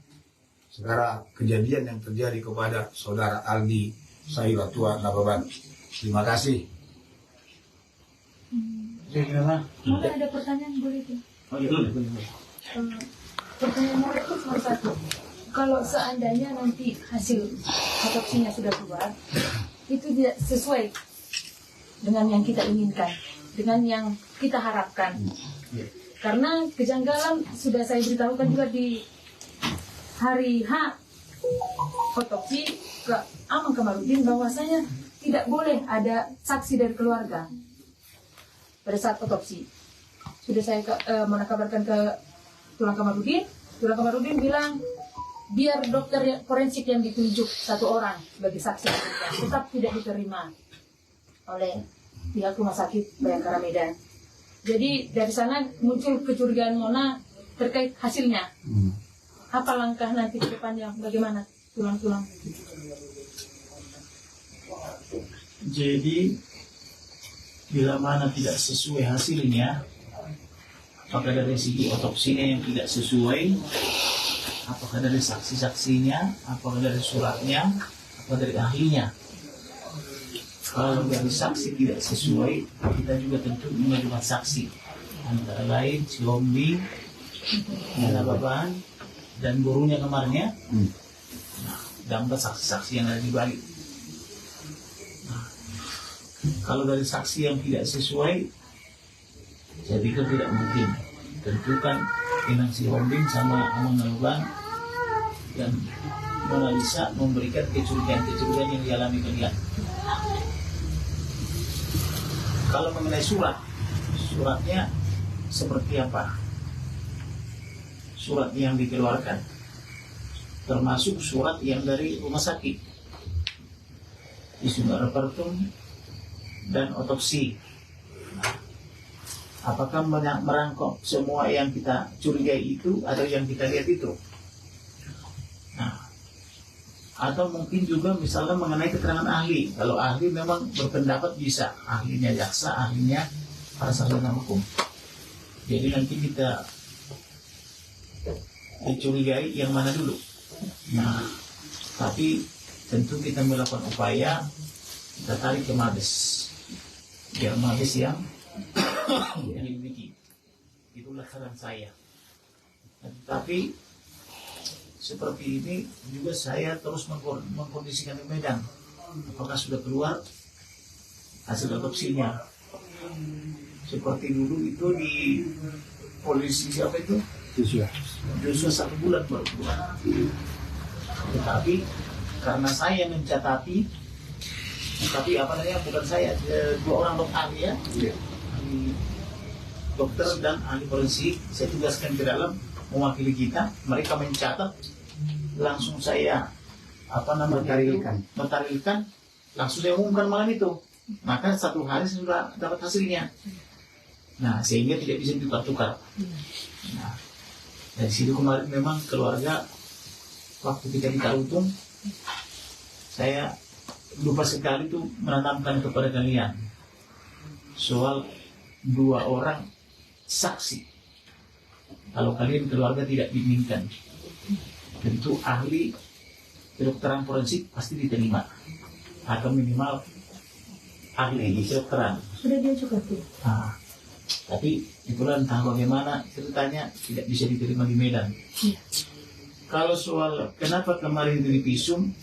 segala kejadian yang terjadi kepada saudara Aldi Sahilatul Nawaban. Terima kasih. Boleh ada pertanyaan, boleh tuh? Pertanyaan nomor itu cuma satu. Kalau seandainya nanti hasil otopsinya sudah keluar, itu tidak sesuai dengan yang kita inginkan, dengan yang kita harapkan. Karena kejanggalan sudah saya beritahukan juga di hari H otopsi ke Amang Kamarudin bahwasanya tidak boleh ada saksi dari keluarga pada saat otopsi. Sudah saya kabarkan ke Tulang Kamarudin. Tulang Kamarudin bilang biar dokter forensik yang ditunjuk satu orang sebagai saksi tetap tidak diterima oleh pihak rumah sakit Bayangkara Medan. Jadi dari sana muncul kecurigaan Mona terkait hasilnya. Apa langkah nanti ke depannya? Bagaimana tulang-tulang? Jadi bila mana tidak sesuai hasilnya, apakah dari segi otopsinya yang tidak sesuai, apakah dari saksi-saksinya, apakah dari suratnya, apakah dari ahlinya. Kalau dari saksi tidak sesuai, kita juga tentu mengajukan saksi. Antara lain si Hombi, Nana Baban, dan gurunya kemarinnya. Nah, dan saksi-saksi yang ada di Bali. Nah, kalau dari saksi yang tidak sesuai, saya pikir tidak mungkin. Tentu kan dengan si Hombi sama Amang Naluban dan Mona Lisa memberikan kecurigaan-kecurigaan yang dialami kalian. Kalau mengenai suratnya seperti apa? Surat yang dikeluarkan, termasuk surat yang dari rumah sakit, isu repertum dan otopsi. Apakah merangkap semua yang kita curigai itu atau yang kita lihat itu? Nah, atau mungkin juga misalnya mengenai keterangan ahli. Kalau ahli memang berpendapat bisa, ahlinya jaksa, ahlinya para sarjana hukum. Jadi nanti kita dicurigai yang mana dulu. Nah, tapi tentu kita melakukan upaya, kita tarik ke Mabes, biar Mabes yang menyelidiki. Itulah saran saya. Tapi seperti ini juga saya terus mengkondisikan di Medan. Apakah sudah keluar hasil otopsinya? Seperti dulu itu di polisi siapa itu? Joshua 1 bulan baru keluar. Tetapi karena saya mencatati, tapi apa namanya, bukan saya, 2 orang dokter ahli ya, ahli dokter dan ahli forensik, saya tugaskan ke dalam mewakili kita, mereka mencatat, langsung saya mentarilkan, langsung saya umumkan malam itu. Maka 1 hari saya sudah dapat hasilnya. Nah, sehingga tidak bisa ditukar-tukar. Nah, dari situ kemarin memang keluarga waktu kita di Tarutung, saya lupa sekali tuh menanamkan kepada kalian soal 2 orang saksi. Kalau kalian keluarga tidak diinginkan, tentu ahli kedokteran forensik pasti diterima, atau minimal ahli kedokteran. Sudah dia juga tuh. Nah, tapi itulah entah bagaimana ceritanya tidak bisa diterima di Medan. Kalau soal kenapa kemarin itu dipisum,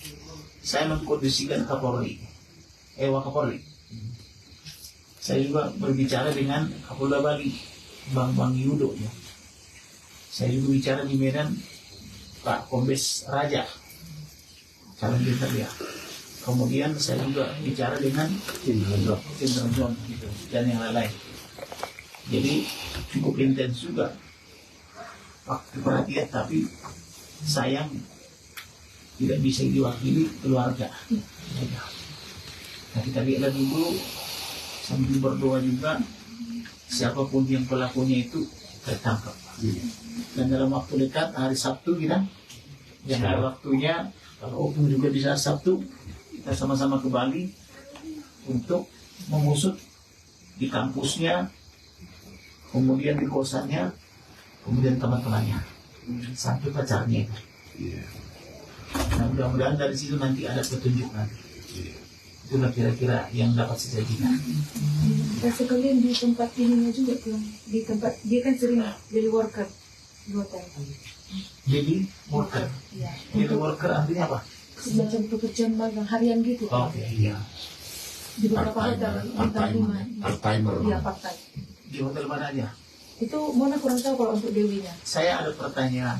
saya mengkondisikan Kapolri, Wakapolri. Saya juga berbicara dengan Kapolda Bali, Bang Yudo ya. Saya juga bicara di Medan Pak Kombes Raja, calon jenderal ya. Kemudian saya juga bicara dengan Jenderal John gitu, dan yang lain-lain. Jadi cukup intens juga waktu perhatian, tapi sayang tidak bisa diwakili keluarga. Nah, kita lihatlah dulu sambil berdoa juga siapapun yang pelakunya itu tertangkap. Dan dalam waktu dekat hari Sabtu kita, yang ada waktunya, kalau Opung juga bisa Sabtu, kita sama-sama ke Bali untuk mengusut di kampusnya, kemudian di kosannya, kemudian teman-temannya, sampai pacarnya itu. Nah, mudah-mudahan dari situ nanti ada petunjuk nanti. Itulah kira-kira yang dapat saya sajikan. Dan sekalian di tempat ininya juga tuh, di tempat dia kan sering daily worker 2 tahun. Daily worker. Iya. Daily worker artinya apa? Semacam pekerjaan magang harian gitu. Oke, iya. Di beberapa hotel, bintang 5. Part-timer. Iya, part-time. Di hotel mana aja? Itu Mona kurang tahu kalau untuk Dewinya. Saya ada pertanyaan.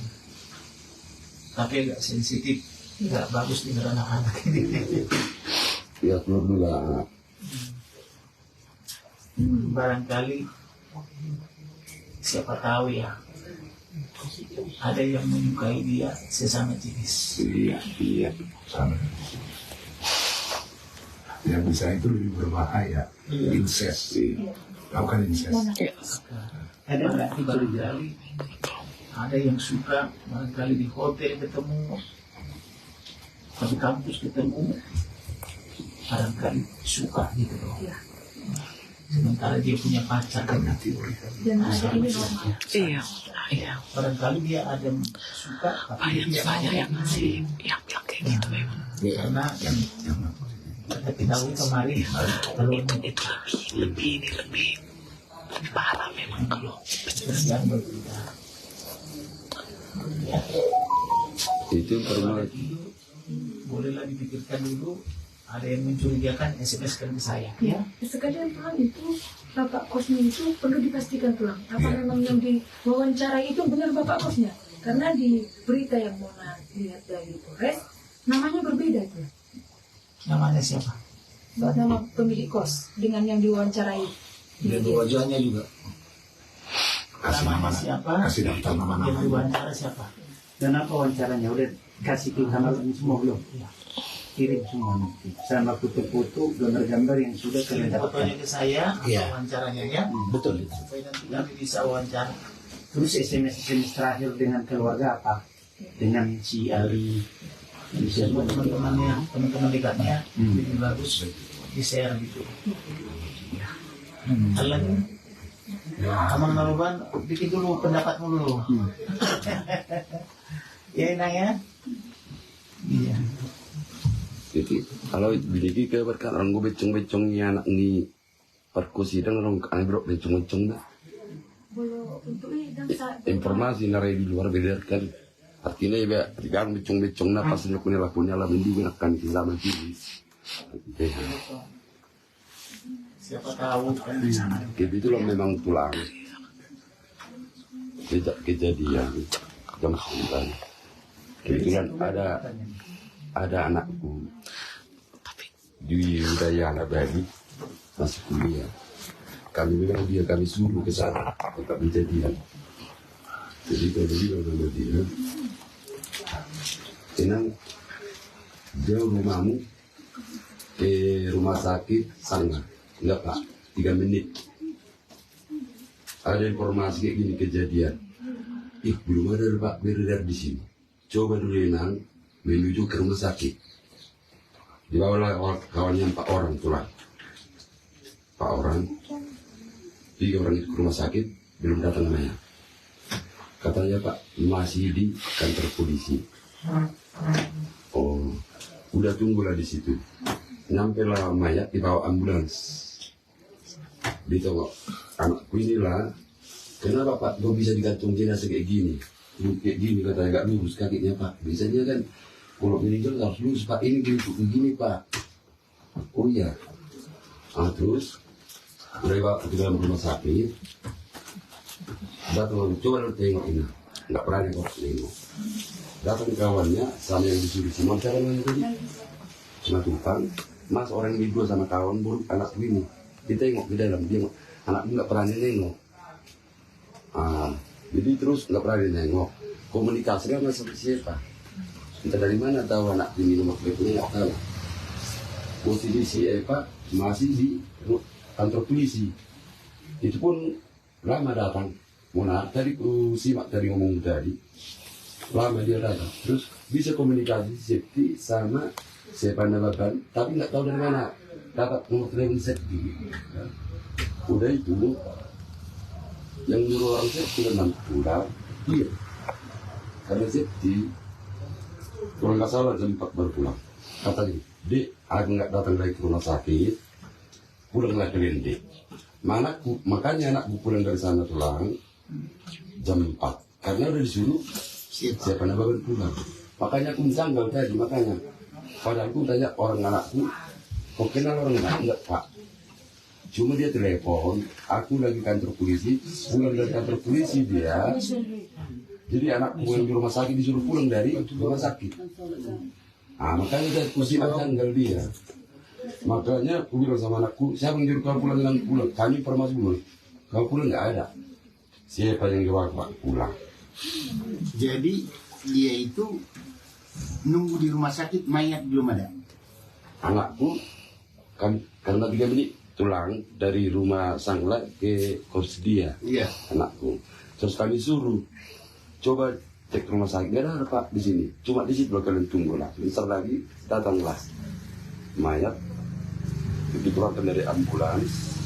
tapi agak sensitif, nggak bagus dengar anak-anak ini. Ya keluar dulu lah. Barangkali siapa tahu ya, ada yang menyukai dia sesama jenis. Iya, sama. Yang bisa itu lebih berbahaya, incest. Tahu kan incest? Ada berarti barangkali ada yang suka, barangkali di hotel ketemu, di kampus ketemu, barangkali suka gitu loh. Sementara dia punya pacar kan nanti. Dan ada ini normal. Iya. Barangkali dia ada suka, tapi dia Banyak yang ngasih yang bilang kayak gitu memang. karena yang kita tahu kemarin kalau Itu lebih parah memang kalau yang berbeda. Itu informasi. Bolehlah dipikirkan dulu. Ada yang mencurigakan SMS kan ke saya. Ya, sekadar paham itu bapak kosnya itu perlu dipastikan pulang. Apa memang yang diwawancarai itu benar bapak kosnya? Karena di berita yang Mona lihat dari Polres, namanya berbeda itu. Namanya siapa? Nama pemilik kos dengan yang diwawancarai. Dan wajahnya juga. Kasih Namanya nama, siapa? kasih daftar Yang nama-nama. diwawancara siapa? Dan apa wawancaranya? Udah kasih kita ini semua belum? Kirim semua nanti. Sama foto-foto, gambar-gambar yang sudah kalian dapatkan. Fotonya ke saya, Iya. wawancaranya ya. Betul. Supaya nanti kami bisa wawancara. Terus SMS terakhir dengan keluarga apa? Dengan si Ali. Bisa Buat teman-temannya, teman-teman dekatnya, lebih bagus di share gitu. Kalian Amang Naruban, bikin dulu pendapatmu dulu. Ya enak ya. Iya. Jadi kalau bini ke berkat orang gue becong-becongnya anak ni perkusi dan orang aneh bro becong-becong dah. Boleh untuk Informasi narai di luar bedarkan. Artinya ya jangan becong-becong na pas punya lakunya lah mending akan sama kiri. Siapa tahu kan. Kayak itu loh memang pulang. Kejadian jam 9. Kebetulan ada anakku di Udayana Bali masih kuliah. Kami bilang dia kami suruh ke sana tetap kejadian. Jadi kalau dia sama dia, tenang, jauh rumahmu ke rumah sakit sana, enggak pak, 3 menit. Ada informasi kayak gini kejadian. Belum ada pak beredar di sini. Coba dulu Enang menuju ke rumah sakit. Dibawalah kawannya 4 orang pulang. 4 orang, 3 orang itu ke rumah sakit, belum datang namanya. Katanya Pak masih di kantor polisi. Oh, udah tunggulah di situ. Nyampailah mayat dibawa ambulans. Ditengok anakku inilah. Kenapa Pak? Kok bisa digantung jenazah kayak gini? Kayak gini katanya gak lurus kakinya Pak. Biasanya kan kalau meninggal harus lurus Pak. Ini begini Pak. Oh iya. Terus udah dibawa ke dalam rumah sakit. Datang coba lu tengok ini. Nggak pernah nengok. Datang kawannya sama yang disuruh semua cara mana tadi. Cuma tumpang. Mas orang ini dua sama kawan buruk anak begini. Kita tengok di dalam dia anakmu nggak pernah nengok. Jadi terus nggak pernah nengok. Komunikasinya sama siapa? Entah dari mana tahu anak ini nomor teleponnya nggak tahu. Posisi si Eva masih di kantor polisi. Itu pun lama datang. Mona tadi simak tadi ngomong tadi. Lama dia datang. Terus bisa komunikasi safety sama siapa namakan, tapi nggak tahu dari mana dapat nomor telepon safety. Udah itu yang nyuruh orang safety memang pulang. Iya. Karena safety kalau nggak salah jam 4 baru pulang. Katanya, Dek, aku nggak datang dari ke rumah sakit, pulanglah ke Lende. Makanya anakku pulang dari sana pulang jam 4. Karena udah disuruh siapa nama baru pulang. Makanya aku menjanggal tadi, makanya. Padahal aku tanya orang anakku, kok kenal orang enggak Pak? Cuma dia telepon, aku lagi kantor polisi, pulang dari kantor polisi dia, Jadi anakku yang di rumah sakit disuruh pulang dari rumah sakit. Makanya saya mesti janggal dia. Makanya aku bilang sama anakku, siapa yang nyuruh kau pulang dengan pulang? Kami permas dulu. Kau pulang nggak ada. Siapa yang nyuruh Pak pulang? Jadi dia itu nunggu di rumah sakit, mayat belum ada. Anakku kan karena 3 menit tulang dari rumah Sangla ke kos dia. Iya. Anakku. Terus kami suruh coba cek rumah sakit, nggak ada Pak di sini. Cuma di situ kalian tunggu lah. Bentar lagi datanglah mayat. Dikeluarkan dari ambulans.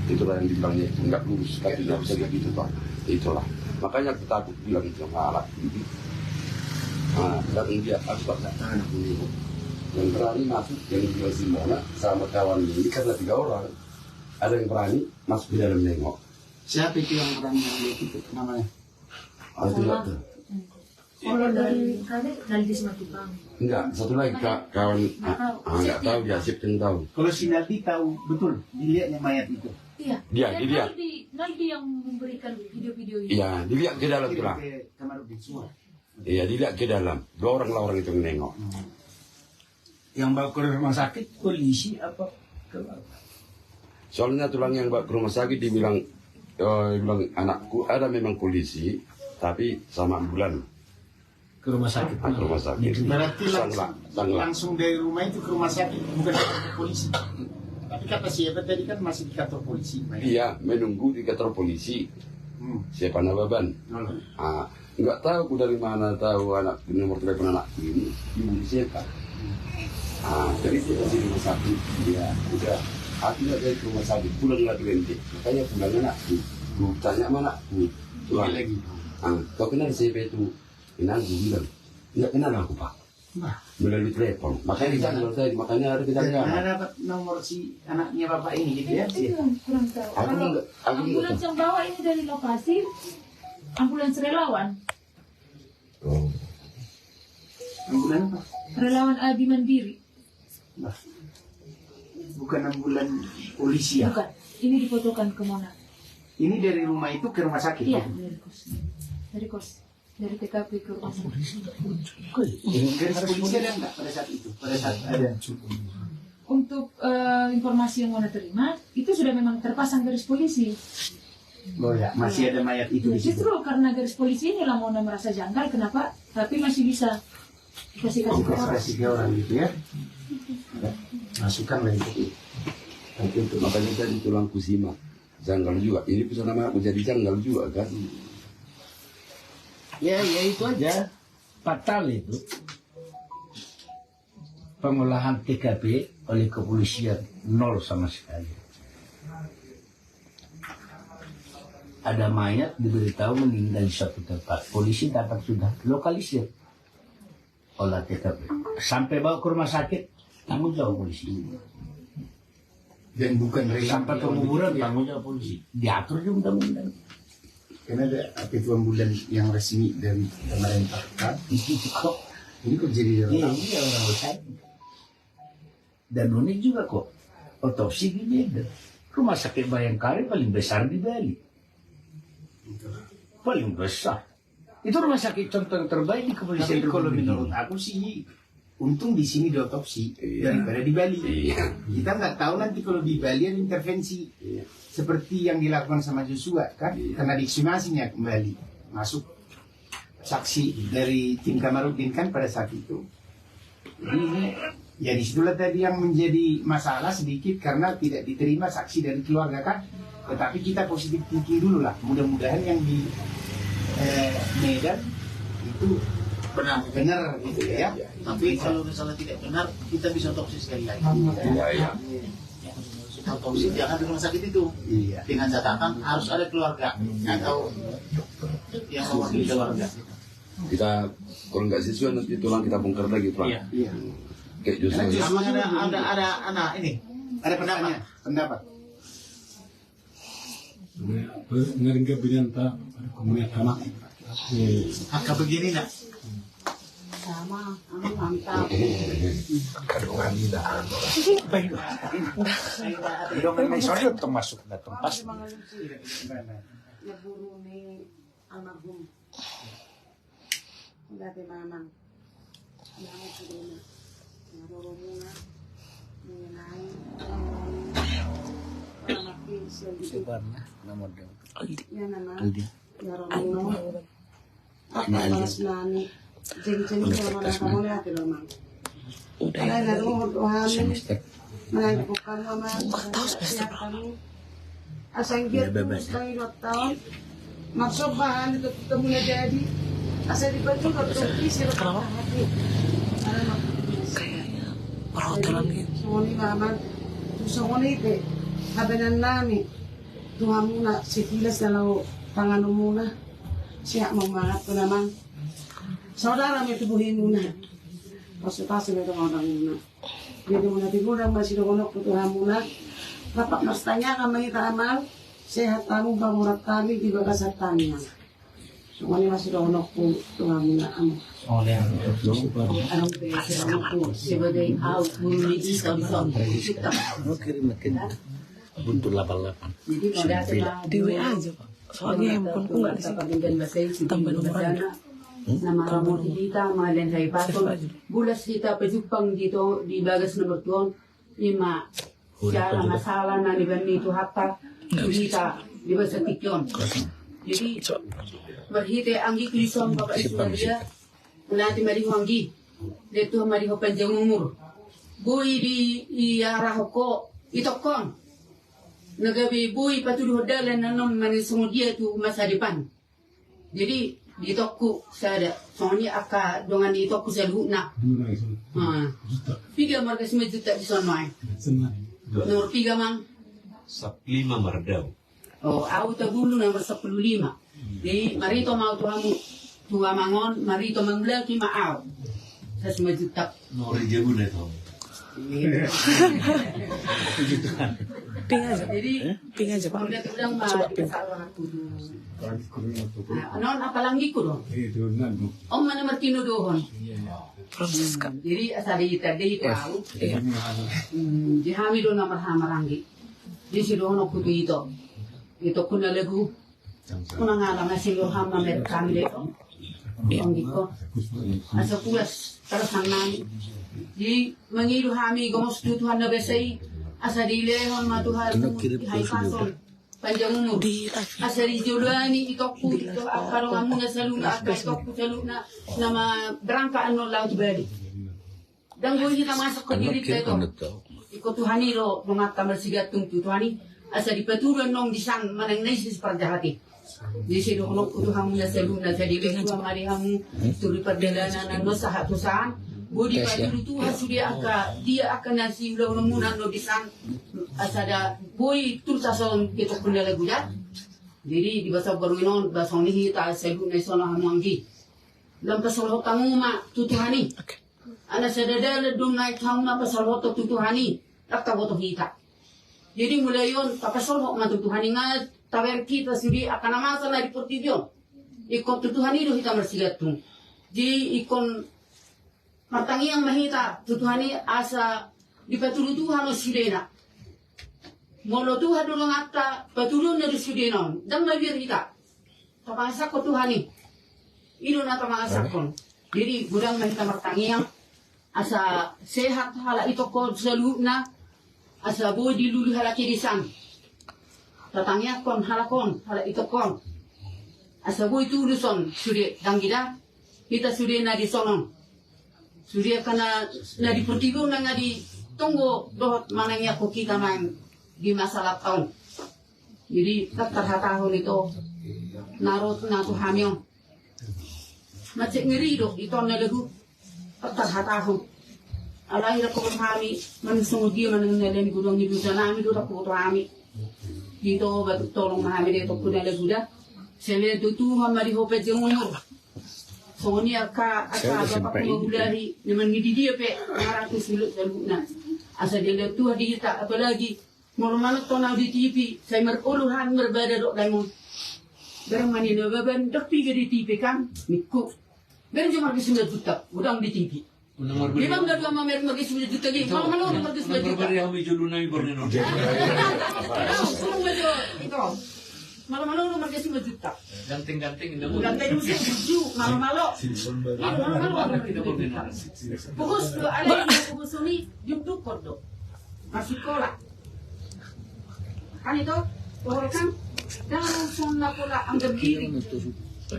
Itulah yang dibilangnya itu nggak lurus kakinya bisa kayak gitu Pak. Itulah. Makanya aku takut bilang itu sama alat ini. Dan dia harus pakai anak ini. Yang berani masuk yang dibilang Simona sama kawan ini karena 3 orang. Ada yang berani masuk di dalam nengok. Siapa itu yang berani lihat itu namanya? Tidak tahu. Kalau dari kami dari di Simatupang. Enggak, satu lagi kawan enggak tahu dia Sip yang tahu. Kalau si Naldi tahu betul dilihatnya mayat itu. Iya. Dia. Naldi yang memberikan video-video ini. Iya, dilihat ke dalam tulang. Iya, dilihat ke dalam. 2 orang lah orang itu menengok. Yang bawa ke rumah sakit polisi apa? Soalnya tulang yang bawa ke rumah sakit dibilang anakku ada memang polisi, tapi sama ambulan Ke rumah sakit. ke rumah sakit. Berarti Sangla. langsung dari rumah itu ke rumah sakit, bukan ke kantor polisi. Tapi kata siapa tadi kan masih di kantor polisi. Iya, menunggu di kantor polisi. Siapa Nababan? Enggak tahu aku dari mana tahu anak nomor telepon anakku ini. Ibu siapa? Jadi dia di rumah sakit. Dia udah. Aku nggak dari rumah sakit, pulang lagi nanti. Makanya pulang anakku. Gue tanya mana aku. Pulang lagi. Kau kenal siapa itu? Kenal, gue bilang. Nggak kenal aku Pak. Melalui telepon. Makanya dicanggul tadi. Makanya ada kejanggalan. Mana dapat nomor si anaknya bapak ini gitu ya? Itu yang kurang tahu. Aku Kalau ambulans yang bawa ini dari lokasi, ambulans relawan. Ambulan apa? Relawan Abi Mandiri. Bukan ambulan polisi ya? Bukan. Ini difotokan ke Mona. Ini dari rumah itu ke rumah sakit? Iya, dari kos. Dari kos. Dari TKP ke rumah sakit. Garis polisi ada nggak pada saat itu? Pada saat ada. Untuk informasi yang Mona terima, itu sudah memang terpasang garis polisi. Oh ya, masih ada mayat itu Ya, di situ. justru karena garis polisi inilah Mona merasa janggal, kenapa? Tapi masih bisa kasih ke orang. Kasih ke orang gitu ya. Masukkan lah itu. Makanya tadi tulangku simak. Janggal juga. Ini bisa nama aku jadi janggal juga kan. Ya itu aja. Fatal itu. Pengolahan TKP oleh kepolisian 0 sama sekali. Ada mayat diberitahu meninggal di suatu tempat. Polisi dapat sudah lokalisir olah TKP. Sampai bawa ke rumah sakit, tanggung jawab polisi. Dan bukan Sampai penguburan, tanggung jawab polisi. Diatur juga undang-undang. Karena ada apa itu ambulan yang resmi dari pemerintah kan? Ini kok jadi Iya, orang besar. Dan unik juga kok, otopsi gini ada. Rumah sakit Bayangkari paling besar di Bali. Paling besar. Itu rumah sakit contoh yang terbaik di kepolisian. Tapi kalau Republik menurut ini. aku sih, untung di sini diotopsi daripada di Bali. Iya. Kita nggak tahu nanti kalau di Bali ada intervensi seperti yang dilakukan sama Joshua kan, karena diekshumasinya kembali masuk saksi dari tim Kamarudin kan pada saat itu. Jadi ya disitulah tadi yang menjadi masalah sedikit karena tidak diterima saksi dari keluarga kan. Tetapi kita positif thinking dulu lah. Mudah-mudahan yang di Medan itu benar gitu ya. Tapi kalau misalnya tidak benar, kita bisa otopsi sekali lagi. Iya. Otopsi jangan di rumah sakit itu. Iya. Dengan catatan harus ada keluarga atau yang mewakili keluarga. Kita kalau nggak sesuai nanti tulang kita bongkar lagi tulang. Iya. Kayak justru Sama ada anak ini. Ada pendapat. Ngeringga binanta komunitas anak. Hak begini nak. Sama, mantap. kandungan tidak. Hidungan mensornya termasuk datang pas. Ya buru nih almarhum Dati mamang. Yang itu na. Naroro muna. Mengenai. Panakin siya dito. Sebarnya nomor dia. Yan naman. Aldi. Naroro muna. Papalas nani. Jeng-jeng ko naman ang kamuli ati lamang. Alay na doon. Tuhanin. Manay ko ka naman. Siya kami. Asang git mo sa ilot taon. Magsobahan ito mo na jadi. Asa di ba ito katulpi sila kakahati. Ano Kayaknya perhotelan gitu. Sungoni maman. Sungoni ite. Habanan nami. Tuhan muna. Sikilas na lang tangan muna. Siya mamangat ko naman. Saudara may tubuhin muna. Pasutasin ito orang muna. Jadi muna tigurang masih dokonok ko Tuhan muna. Dapat mas tanya ka mangita amal. Sehat tamu bangurat kami di bagasat tanya. Semuanya masih dokonok ko Tuhan muna amal. Anong beses ako sebagai out memiliki kami kita. Kirim buntu 88. Jadi pada Di WA aja Pak. Soalnya handphoneku nggak di sini. Tambah nomor Anda. Nama ramon kita malen hai paton bulas kita pejupang dito di bagas nomor tuon lima cara masalah na ni itu hatta kita di bahasa tikyon. Jadi berhite anggi krison bapak Ismail nanti mari anggi detu mari ho panjang umur bui di arah ko itokon nagabi bui patuduh dalan nanon mani dia tu masa depan. Jadi di toko saya soalnya aka dengan di toko saya nak. Tiga marga 9 juta di sana. Nomor 3 mang. 5 mardau. Oh, auto dulu nomor 15. Jadi marito mau tua mangon, marito manglaki maaw. Sa 9 juta. Nomor jabu na ito. Ping aja. Jadi Ping aja Pak. Coba ping. Non apalagi ko dong. Om mana martino dohon. Francisca. Jadi asali tadi tahu. Di hamido nomor hamarangi. Di sidono kutu itu. Itu kuna lagu. Kuna ngala ngasih hama merkami itu. Ang ko. Asa pulas terus nang. Di mangidu hami gomos Tuhan na besay. Asa dilehon matuhal hai pason. Panjang umur. Asari Jolani itokku itu kalau kamu nasaluna akan itokku saluna nama berangkat anu laut bali. Dan gue kita masuk ke diri itu. Ikut Tuhani lo mengata bersigatung Tuhani asari peturan nong disan manang naisis perjahati. Di sini kalau Tuhan nasaluna jadi beku mari kamu turi perjalanan anu sahat tusan. Budi padu Tuhan sudah dia akan nasi ulah munan lo disan asada boy tur sason kita kundala guda. Jadi di bahasa Baruinon bahasa ini ta selu nasional hamangi. Dalam pasal hotamu ma tutuhani. Ana sadada dum naik tahun na pasal hot tutuhani. Takta boto kita. Jadi mulai yon ta pasal hot ma tutuhani nga tawer kita sudi akan amasa na di portibyon. Ikon tutuhani do kita marsigatung. Jadi ikon martangi yang mahita tutuhani asa di patulu Tuhan o sirena. Molo Tuhan dulu ngata patulun na sirena. Dan mabir kita. Tapangasa ko Tuhani. Ino na tapangasa ko. Jadi gudang mahita martangi yang asa sehat hala ito ko salu na asa boy di lulu hala kirisan. Tatangya kon hala ito kon. Asa boy tuluson suri danggida kita suri na di sonon. Sudah karena di pertigo na nga di tunggu dohot manangnya ko kita man di masalah tahun. Jadi tahun itu narot na to hamyon. Macet ngeri do ito na lagu tahun. Alahir ko kami manusung dia manangnen gudong ni bisa nami do ko to hami. Dito ba tolong mahami dito ko na lagu da. Sele do tu mari hope jengumur. Soalnya bapak mengulari dengan ngidi dia pe ngaraku silut saluna. Asa dia lihat tuh di kita apalagi mau mana tonal di TV saya meruluhan berbeda dok daimon. Barang mani no baban dok tiga di TV kan mikku. Barang cuma pergi 9 juta udang di TV. Memang enggak dua mamer pergi 9 juta di. Malam pergi 9 juta. Nomor yang mijulu nami borneno. Itu. Malam-malam nomor dia 5 juta. Ganting-ganting ini. Ganting dulu sih, malam-malam. Malam-malam tidak boleh. Pokoknya kalau ada yang pokoknya ini duduk kordo. Masih sekolah. Kan itu, pokoknya kan jangan langsung pula anggap diri.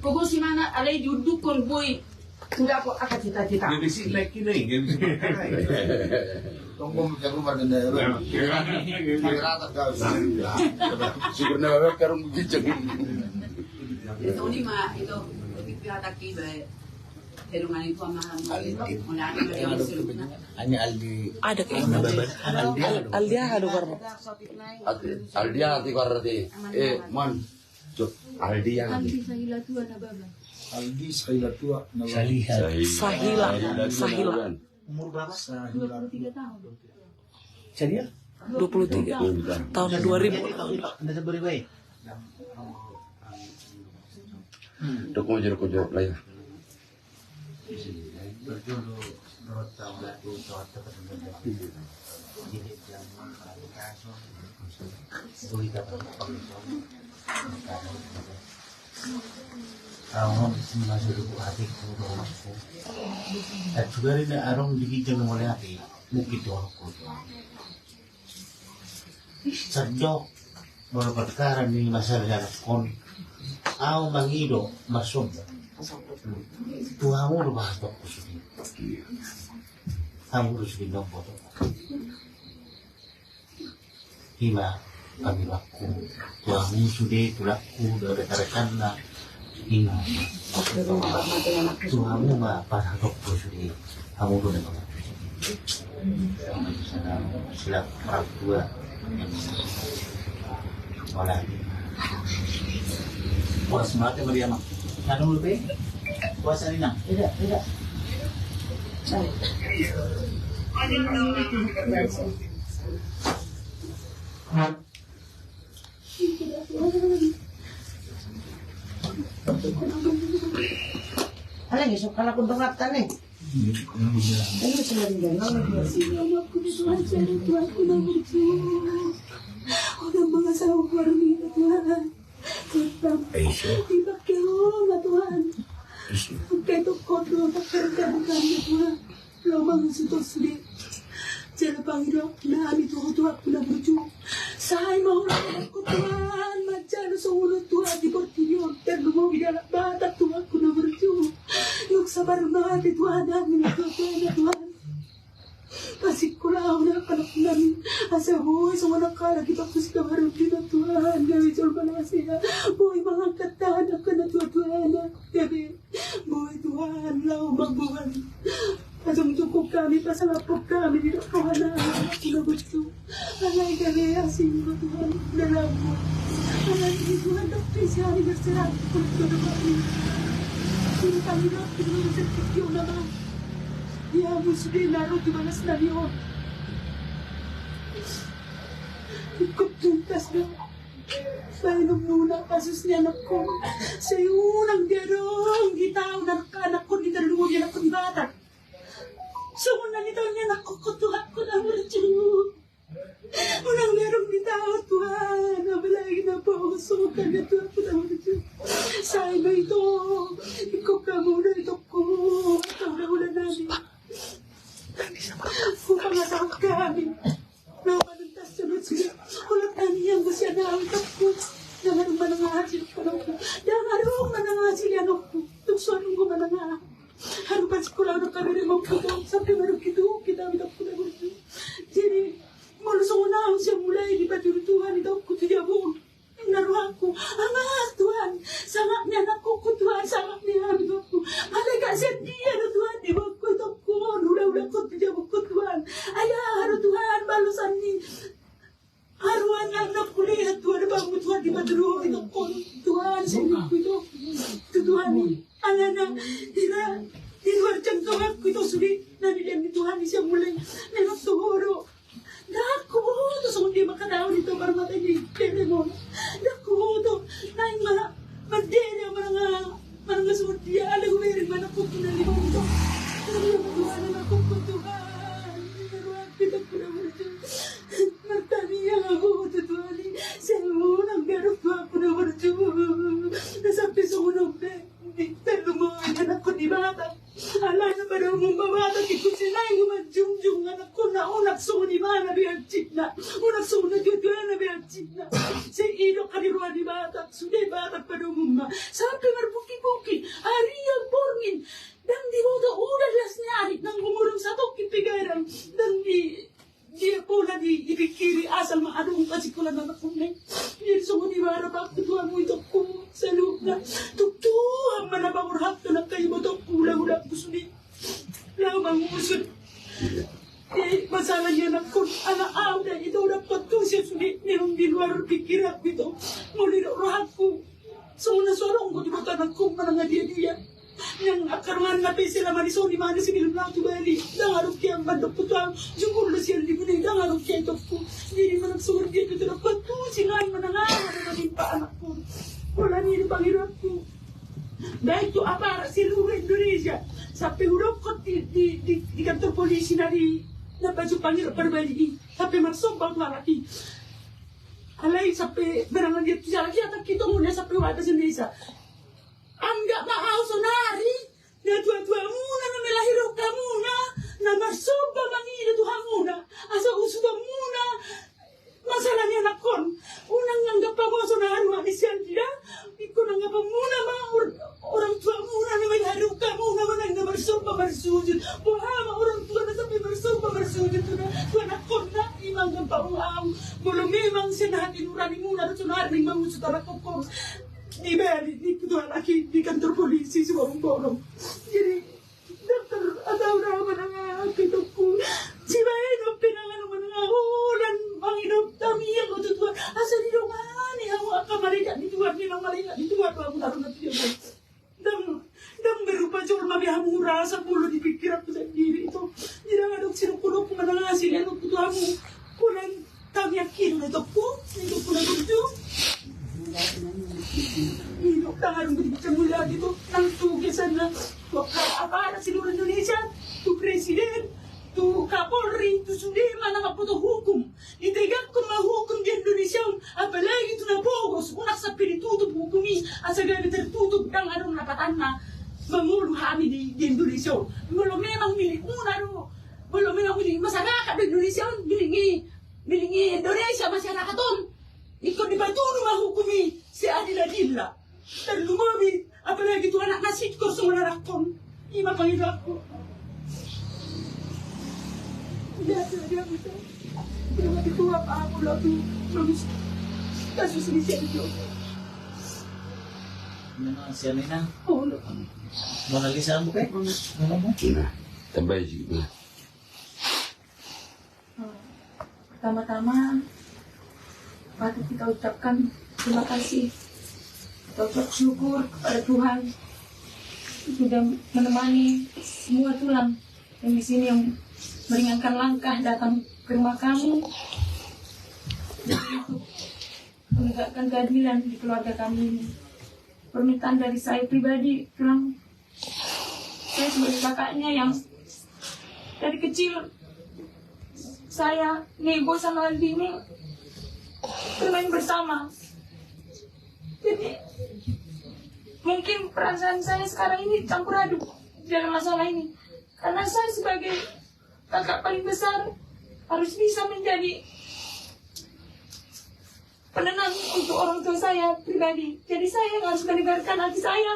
Pokoknya si mana ada yang duduk kon boy. Enggak kok apa cita-cita. Gak bisa lagi nih, gak bisa pakai. Tunggu jago pada daerah. Rata kau. Sigurnya bapak karung gijeng. Itu ni mah itu kita taki baik. Herungan itu mahal. Hanya Aldi. Ada Aldia ada karena. Aldia nanti karena man. Cuk, Aldia. Aldi Sahila tua na baba. Aldi Sahila tua. Sahila. Umur berapa? 23 tahun. Sahila? 23 tahun 2000. Anda seberi baik. Dok mau jauh lah ya. Arong masih dulu hati aku. At juga rin arong digijang mo lagi mukit orang ko. Sadyo baru perkara ni masalah kon. Aw mangido masuk. Tuamu udah bahas dok kusudi. Kamu harus gendong foto. Hima kami laku. Tuamu sudah tulaku dari rekan lah. Hima. Tuamu mah parah dok kusudi. Kamu udah dengar. Silap orang tua. Malah. Puas mati Maria mak. Anu lebih? Puasa ini nak? Tidak. Alam niyo, so kala kung dungatan eh. Ano sila rin gano'n? Orang mga sa umarmi na Tuhan. Ibak kayo na Tuhan. Pagkaito ko doon, pagkargaan kami Tuhan. Lomang sutosli. Jala Panginoon, naami Tuhan ko na berjuang. Sahay mahulog ko Tuhan. Madjalo sa ulo Tuhan. Di Portillo, terno mo bidalak bata Tuhan ko na berjuang. Yung sabar natin Tuhan namin na Tuhan. Kasih kulau na kanak namin. Asa boy, sa walang kala kita po si kamarang kita Tuhan. Gabi sa siya. Boy, mga katahan ka na Tuhan. Gabi, boy Tuhan, lau magbuwan. Asong cukup kami, pasalapok kami. Dito po na, kinabot ko. Alay gabi, asin ko Tuhan. Dalam mo. Alay gabi Tuhan, doktor siya. Nagsasalat ko na kami. Sino kami na, pinagsasalat ko naman. Ya muslim naruh di mana stadion. Ikut tuntas dong. Saya muna kasusnya anakku. Saya unang darong gitaw na anak ko di terluwa niya ako di bata. So unang gitaw niya anakku ko Tuhan ko na berju. Unang darong gitaw Tuhan. Nabalagi na po. Sukan na Tuhan ko na berju. Saya ba ito? Ikaw ka muna ito ko. Ikaw na ulan namin. Pangasawag kami. Napanuntas sunod sila. Ulat kami yang gusto na ang takot. Nangarong manangahasil ko lang po. Nangarong manangahasil yan ako. Tuksuanong ko manangahasil. Harupan sekolah na kami rin magputo. Sampai baru kita minta po na gusto. Jadi, malusong na ang siya mulai di paturutuhan. Ito ko tiyabong. Naruhan ko, anak Tuhan, sangat ni anakku Tuhan, sangat ni anak aku. Malaikat sedia Tuhan di bawahku itu ku, udah ku tidak buku Tuhan. Ayah haru Tuhan balusan ni, haruan anakku lihat Tuhan bangun Tuhan di bawah itu ku Tuhan sungguh itu Tuhan ni, anak di luar jangkauan aku itu sudah nanti dan Tuhan bisa mulai memang tuhoro. Daku to so hindi makadaw dito para matay dito mo. Daku to nay madena mga sumudya alang meron man ako kinalibang to. Tuhan na ako ko Tuhan. Naruan kita ko naman ito. Magtaniya ako Tuhan. Sa unang meron pa ako naman ito. Cina. Seido kadiruan di Batak, sudah Batak pada umumnya. Sampai berbuki-buki, hari yang borngin. Dan di bawah udah jelas nyari, nang umurung satu kipigaran. Dan dia pula dipikiri asal ma'adung kasih pula anak kuning. Jadi semua di bawah waktu Tuhanmu itu ku seluka. Tuhan mana bangun hak nak kayu botok ulah-ulah kusudi. Lalu bangun masalahnya anak ada itu udah putus ya sudah minum di luar pikiran gitu mau lihat rohaku semua sorong kok di kota anakku menengah dia yang akarangan nabi selama di sini mana sih belum lalu balik dah harus kian bandok putuang jungkul lesian di bumi dah harus kian topku jadi mana suruh dia itu dapat putus singan menengah ada timpa anakku pola ini dipanggil aku baik itu apa seluruh Indonesia sampai udah kok di kantor polisi dari baju panggil perbalik sampai masuk bang lagi alai sampai berangan dia tuh lagi atau kita mulai sampai wadah Indonesia anggap mau sonari na tua muna na melahir kamu na masuk bang mangi itu hamuna asal usuh muna masalahnya nak kon unang anggap mau sonari wani siandia ikut anggap muna orang tua muna na melahir kamu na mana bersumpa bersujud bahwa orang tua na sampai bersumpa bersujud tuh nak kon na imang gampang belum memang senahati nurani muna na sonari memang saudara kokor di balik di kedua laki di kantor polisi semua borong jadi dokter atau nama menengah ketukku siapa hidup penangan menengah dan bang hidup kami yang untuk Tuhan asal di rumah ni aku akan mereka di Tuhan ni nama mereka di Tuhan aku taruh nanti dan berupa jual mami hamura 10 dipikir aku sendiri itu jadi ada siruk-kuruk menengah hasilnya untuk Tuhanmu kurang kami yakin untukku itu kurang tujuh hidup tangan berbicara mulia gitu tentu ke sana apa seluruh Indonesia tu presiden tu Kapolri tu sudah mana ngaputuh hukum ditegakkan mah hukum di Indonesia apalagi tu nabogos unak sampai ditutup hukumi asal gabi tertutup dan ada napatanna mengulu kami di Indonesia belum memang milik unaru belum memang milik masyarakat di Indonesia milik Indonesia masyarakat ikut dibantu rumah hukumi seadil-adillah dan lumawi apalagi itu anak nasi kosong menarakkan ima panggil aku dia bisa belum ada tua aku lagi bagus kasus ini siapa Mana siya na? Oh, Mona Lisa mo kay? Nah, tambah juga. Pertama-tama patut kita ucapkan terima kasih, kita ucap syukur kepada Tuhan sudah menemani semua tulang yang di sini yang meringankan langkah datang ke rumah kamu untuk menegakkan keadilan di keluarga kami ini. Permintaan dari saya pribadi, tulang saya sebagai kakaknya yang dari kecil saya nego sama Aldi ini bermain bersama. Jadi mungkin perasaan saya sekarang ini campur aduk dalam masalah ini. Karena saya sebagai kakak paling besar harus bisa menjadi penenang untuk orang tua saya pribadi. Jadi saya yang harus mendengarkan hati saya.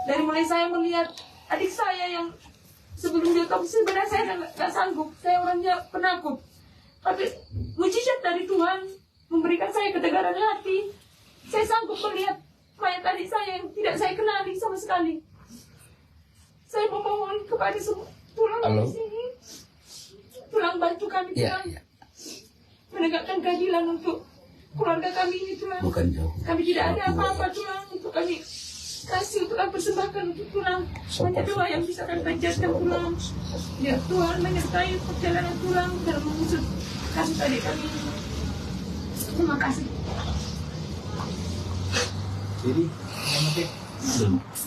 Dari mulai saya melihat adik saya yang sebelum dia tahu sebenarnya saya nggak sanggup. Saya orangnya penakut. Tapi mujizat dari Tuhan memberikan saya ketegaran hati. Saya sanggup melihat mayat adik saya yang tidak saya kenali sama sekali. Saya memohon kepada semua tulang di sini, tulang bantu kami tulang menegakkan keadilan untuk keluarga kami ini tulang. Bukan jauh. Kami tidak ada apa-apa tulang untuk kami kasih, untuk kami persembahkan untuk tulang. Hanya doa yang bisa kami panjatkan tulang. Ya Tuhan menyertai perjalanan tulang dalam mengusut kasus adik kami ini. Terima kasih.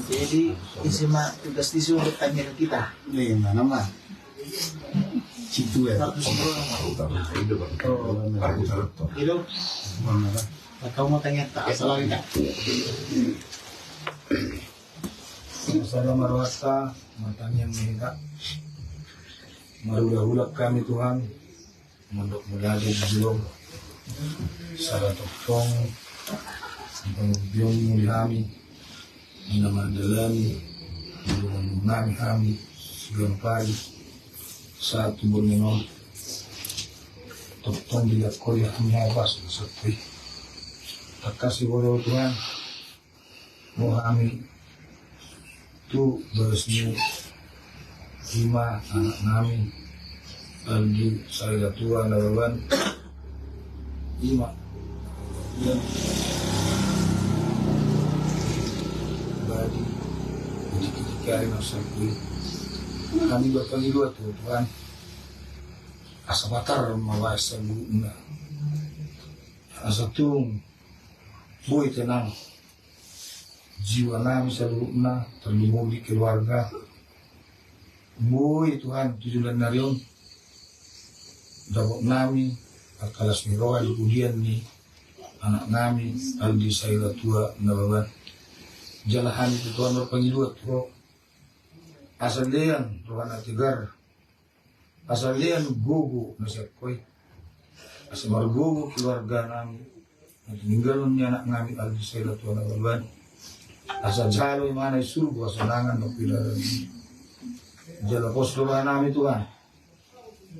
Jadi isinya tugas disuruh tanya ke kita. Lima nama. Situ ya. Hidup. Kau mau tanya tak? Asal lagi tak. Assalamualaikum matanya meningkat. Marulah kami Tuhan. Untuk menjadi belum Salah tong pengbiong kami di nama dalami di nami kami siang pagi saat tubuh minum tong bila kuliah menyawas seperti tak kasih bodoh Tuhan mau kami tu bersih 5 anak kami Aldi saya tua lawan 5 dan badi jadi ketika yang sampai kami berkali dua Tuhan asa batar mawas na asa tung boy tenang jiwa nami saluna terlumung di keluarga boy Tuhan tujuan narion dabok nami akalas ni roa di kemudian ni anak nami Aldi Saila tua nababan jalahan itu Tuhan berpanggil tuh asal lian Tuhan atigar asal lian gugu nasihat koi asal margugu keluarga nami tinggalon ni anak nami Aldi Saila tua nababan asal jalo mana surga senangan no pilaran jalo pos doa nami Tuhan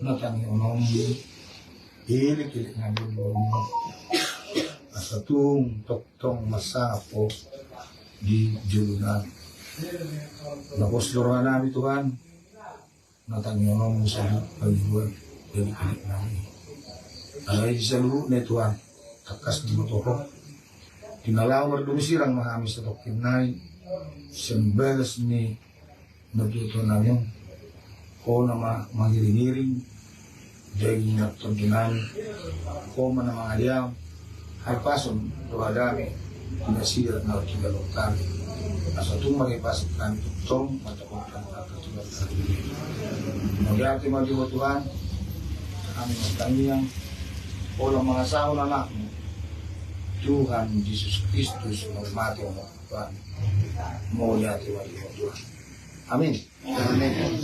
natangi onom ilik ngambil bono asa tung tong masapo di julunan napos doa nami Tuhan natangi onom salu pagbuan dari ilik nami alay salu ne Tuhan takas di motoho tinalaw mardumisirang mahami sa tokinay sembelas ni natuto namin ko na magiringiring dahil nagtuntunan ko man ang mga liyaw ay pason doa dami pinasirat na kigalong kami asa itong magipasok kami tutong matakot kang kakatulan kami magyati magiwa Tuhan kami magtangyang o ng mga sao na anak mo Tuhan Yesus Kristus magmati ang mga Tuhan mo yati magiwa Tuhan amin amin.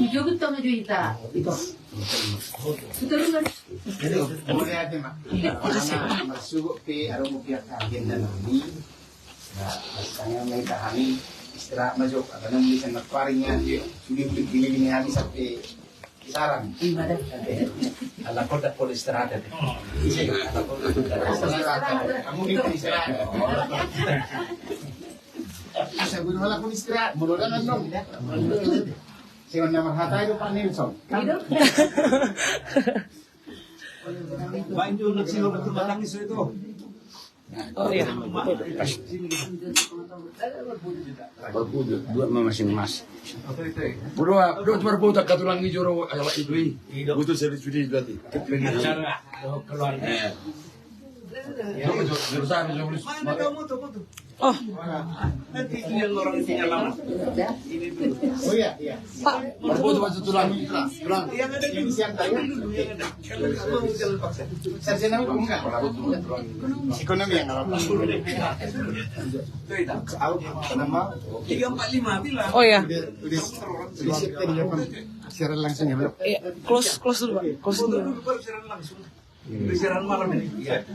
Yo que tome juita ito. Tutulungan. Boleh aja mak. Masuk ke arung pihak agenda nanti. Nah, asalnya mereka kami istirahat masuk. Karena bisa nakparingnya sudah pilih ini habis sampai kisaran. Ala kota pol istirahat deh. Kamu ini istirahat. Saya guru malah pun istirahat. Mudah-mudahan dong. Saya nama hata itu Pak Nilsson. Banjur nagsiyo betul matangis itu. Oh iya. Berbudut dua masing-masing. Berdua berbudak katulang hijau awak itu. Butuh servis video berarti. Keluarga. Oh, nanti yang orang tinggal lama. Ini dulu. Oh iya, iya. Pak, berburu baju tulang. Yang ada di siang tadi. Yang ada. Kalau kamu jalan paksa. Sarjana hukum enggak? Ekonomi yang apa? Nama 345 bilang. oh ya. Udah siap tadi ya Pak. Siaran langsung ya Pak. Iya, close dulu, Pak. Close dulu. Baru siaran langsung. Siaran malam ini. Iya.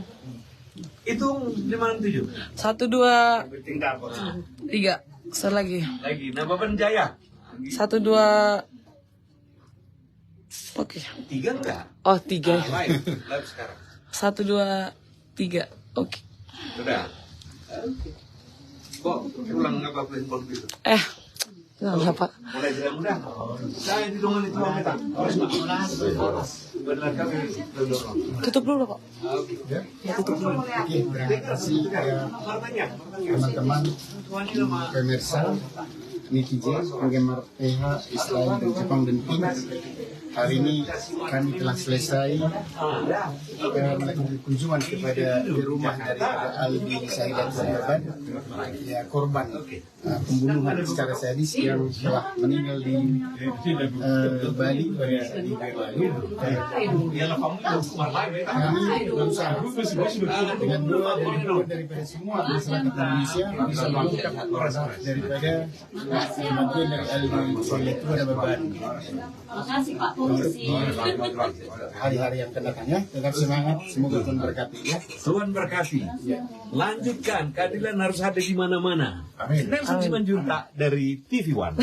Itu 567. 1, 2, 3. Sekali lagi. Lagi. Nama Penjaya. 1, 2. Oke. 3 enggak? Oh, 3. Live sekarang. 1, 2, 3. Oke. Sudah. Kok pulang apa handphone gitu? Enggak, Pak. Mulai jalan mudah. Saya di rumah itu minta. Benar kami dorong. Tutup dulu, Pak. Tutup dulu. Oke, terima kasih teman-teman pemirsa netizen penggemar PH Israel dan Jepang dan Pink. Hari ini kami telah selesai melakukan kunjungan kepada di rumah daripada Aldi Saila Korban, ya korban pembunuhan secara sadis yang telah meninggal di Bali pada saat itu lalu. Kami berusaha dengan doa daripada semua masyarakat Indonesia bisa mengungkap daripada Bantuan dari ahli soleh itu ada beban. Makasih Pak Polisi. Hari-hari yang akan datang ya, tetap semangat. Semoga Tuhan berkati ya. Tuhan berkati. Lanjutkan, keadilan harus ada di mana-mana. Amin. Nelson Simanjuntak dari TV One.